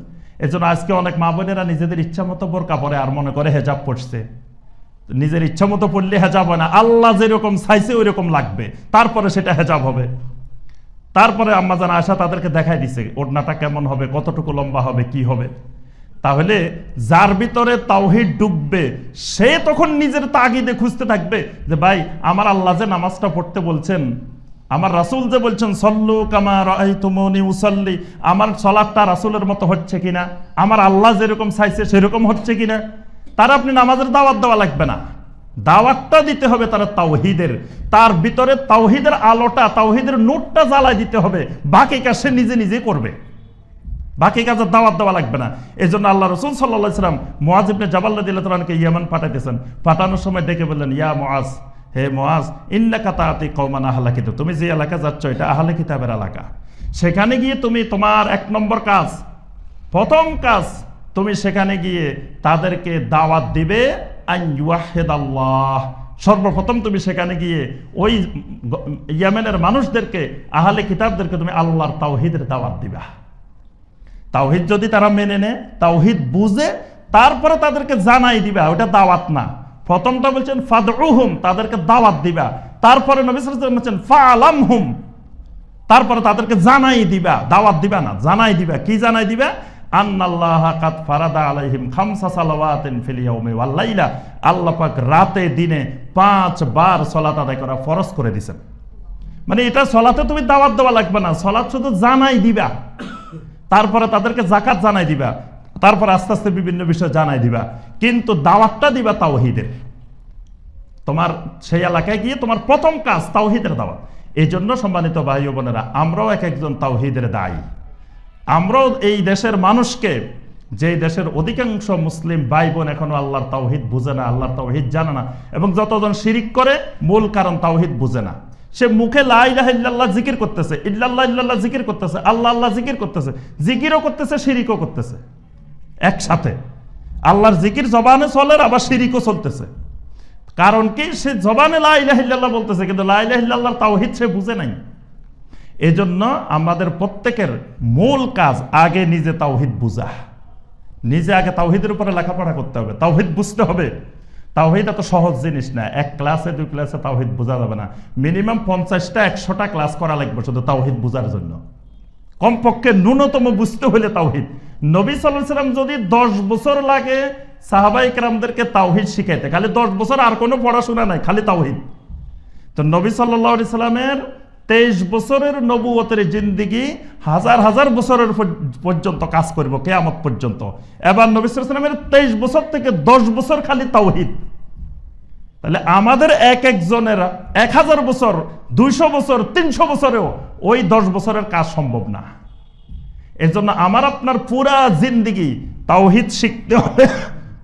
এজন্য আজকে অনেক মা বোনেরা নিজেদের ইচ্ছা মতো বোরকা পরে আর মনে করে হেজাব পড়ছে। নিজের ইচ্ছা মতো পড়লে হেজাব হয় না, আল্লাহ যেরকম চাইছে ওই রকম লাগবে, তারপরে সেটা হেজাব হবে। তারপরে আম্মা জান আয়েশা তাদেরকে দেখাই দিছে ওড়নাটা কেমন হবে, কতটুকু লম্বা হবে, কি হবে। তাহলে যার ভিতরে তাওহীদ ডুববে সে তখন নিজের তাগিদে খুঁজতে থাকবে যে ভাই আমার আল্লাহ যে নামাজটা পড়তে বলছেন, আমার রাসূল যে বলছেন সল্লু কামা রাআইতুমুনি উসাল্লি, আমার সালাতটা রাসূলের মতো হচ্ছে কিনা, আমার আল্লাহ যেরকম চাইছে সেরকম হচ্ছে কিনা। তার আপনি নামাজের দাওয়াত দেওয়া লাগবে না, দাওয়াতটা দিতে হবে তার তাওহীদের, তার ভিতরে তাওহীদের আলোটা, তাওহীদের নূরটা জ্বালাই দিতে হবে। বাকি কাজ সে নিজে নিজে করবে, বাকি কাজের দাওয়াত দেওয়া লাগবে না। এই জন্য আল্লাহ রাসূল সাল্লাল্লাহু আলাইহি ওয়াসাল্লাম মুআজ ইবনে জাবাল রাদিয়াল্লাহু আনহুকে ইয়ামান পাঠাইতেছেন। পাঠানোর সময় ডেকে বললেন, ইয়া মুআজ, হে মুআজ, ইন্নাকা তাআতি কওমান আহলা কিতাব, তুমি যে এলাকা যাচ্ছ এটা আহলে কিতাবের এলাকা। সেখানে গিয়ে তুমি তোমার 1 নম্বর কাজ, প্রথম কাজ, তুমি সেখানে গিয়ে তাদেরকে দাওয়াত দিবে আন ইউহিদাল্লাহ। সর্বপ্রথম তুমি সেখানে গিয়ে ওই ইয়েমেনের মানুষদেরকে, আহলে কিতাবদেরকে তুমি আল্লাহর তাওহীদের দাওয়াত দিবা। তাওহীদ যদি তারা মেনে নেয়, তাওহীদ বুঝে, তারপরে তাদেরকে জানাই দিবা, ওটা দাওয়াত না। প্রথমটা বলছেন ফাদউহুম, তাদেরকে দাওয়াত দিবা। তারপরে নবী সাল্লাল্লাহু আলাইহি ওয়াসাল্লাম বলছেন ফাআলামহুম, তারপরে তাদেরকে জানাই দিবা, দাওয়াত দিবা না, জানাই দিবা। কি জানাই দিবা? আন্নাল্লাহা কাদ ফারাদা আলাইহিম খামসা সালাওয়াতিন ফিল ইয়াউমি ওয়াল লাইলা, আল্লাহ পাক রাতে দিনে 5 বার সালাত আদায় করা ফরজ করে দিয়েছেন। মানে এটা সালাতে তুমি দাওয়াত দেওয়া লাগবে না, সালাত শুধু জানাই দিবা। তারপরে তাদেরকে যাকাত জানাই দিবা, তারপর আস্তে আস্তে বিভিন্ন বিষয় জানাই দিবা, কিন্তু দাওয়াতটা দিবা তাওহীদের। তোমার সেই এলাকায় গিয়ে তোমার প্রথম কাজ তাওহীদের দাওয়াত। এই জন্য সম্মানিত ভাই ও বোনেরা, আমরাও এক একজন তাওহীদের দায়ী। আমরাও এই দেশের মানুষকে, যে দেশের অধিকাংশ মুসলিম ভাই বোন এখনো আল্লাহর তাওহীদ বুঝে না, আল্লাহর তাওহীদ জানে না, এবং যতজন শিরিক করে মূল কারণ তাওহীদ বুঝে না। সে মুখে লা ইলাহা ইল্লাল্লাহ জিকির করতেছে, ইল্লাল্লাহ ইল্লাল্লাহ জিকির করতেছে, আল্লাহ আল্লাহ জিকির করতেছে, জিকিরও করতেছে, শিরিকও করতেছে একসাথে। আল্লাহর জিকির জবানে চলে, আবার শিরিকও চলতেছে। কারণ কি? সে জবানে লা ইলাহা ইল্লাল্লাহ বলতেছে, কিন্তু লা ইলাহা ইল্লাল্লাহর তাওহীদ সে বুঝে নাই। এজন্য আমাদের প্রত্যেকের মূল কাজ আগে নিজে তাওহীদ বুঝা, নিজে আগে তাওহীদের উপরে লেখাপড়া করতে হবে, তাওহীদ বুঝতে হবে। তাওহীদ এত সহজ জিনিস না, এক ক্লাসে 2 ক্লাসে তাওহীদ বোঝা যাবে না। মিনিমাম 50টা 100টা ক্লাস করা লাগবে শুধু তাওহীদ বোঝার জন্য, কমপক্ষে ন্যূনতম বুঝতে হলে তাওহীদ। নবী সাল্লাল্লাহু আলাইহি সাল্লাম যদি 10 বছর লাগে সাহাবায়ে কেরামদেরকে তাওহীদ শিখাইতে, খালি 10 বছর, আর কোনো পড়াশোনা নাই, খালি তাওহীদ। তো নবী সাল্লাল্লাহু আলাইহি সাল্লামের 23 বছরের নবুয়তের জিন্দেগি হাজার হাজার বছরের পর্যন্ত কাজ করব কিয়ামত পর্যন্ত। এবার নবী সাল্লাল্লাহু আলাইহি সাল্লামের 23 বছর থেকে 10 বছর খালি তাওহীদ। তাহলে আমাদের এক একজনের 1000 বছর, 200 বছর, 300 বছরেও ওই 10 বছরের কাজ সম্ভব না। এজন্য আমার আপনার পুরা জিন্দেগি তাওহীদ শিখতে হবে,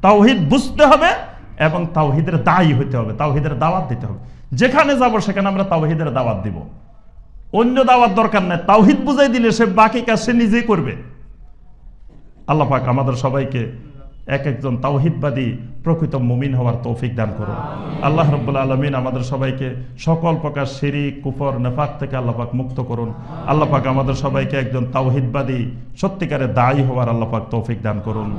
তাওহীদ বুঝতে হবে এবং তাওহীদের দায়ী হতে হবে, তাওহীদের দাওয়াত দিতে হবে। যেখানে যাব সেখানে আমরা তাওহীদের দাওয়াত দিব, অন্য দাওয়াত দরকার নাই। তাওহীদ বুঝাই দিলে সে বাকি কাজ সে নিজেই করবে। আল্লাহ পাক আমাদের সবাইকে এক একজন তাওহীদবাদী প্রকৃত মুমিন হওয়ার তৌফিক দান করুন। আল্লাহ রাব্বুল আলামিন আমাদের সবাইকে সকল প্রকার শিরক, কুফর, নিফাক থেকে আল্লাহ পাক মুক্ত করুন। আল্লাহ পাক আমাদের সবাইকে একজন তাওহীদবাদী সত্যিকারের দায়ী হওয়ার আল্লাহ পাক তৌফিক দান করুন।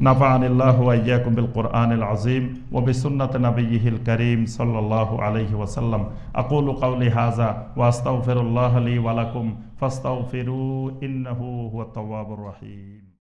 নাফাআনিল্লাহু ওয়া ইয়্যাকুম বিল কুরআনিল আযীম ওয়া বিসুন্নাতি নাবিয়্যিহিল কারীম সাল্লাল্লাহু আলাইহি ওয়াসাল্লাম। আকুলু কাওলি হাযা ওয়া আস্তাগফিরুল্লাহ লি ওয়া লাকুম ফাস্তাগফিরু ইন্নাহু হুয়াত তাওয়াবুর রহিম।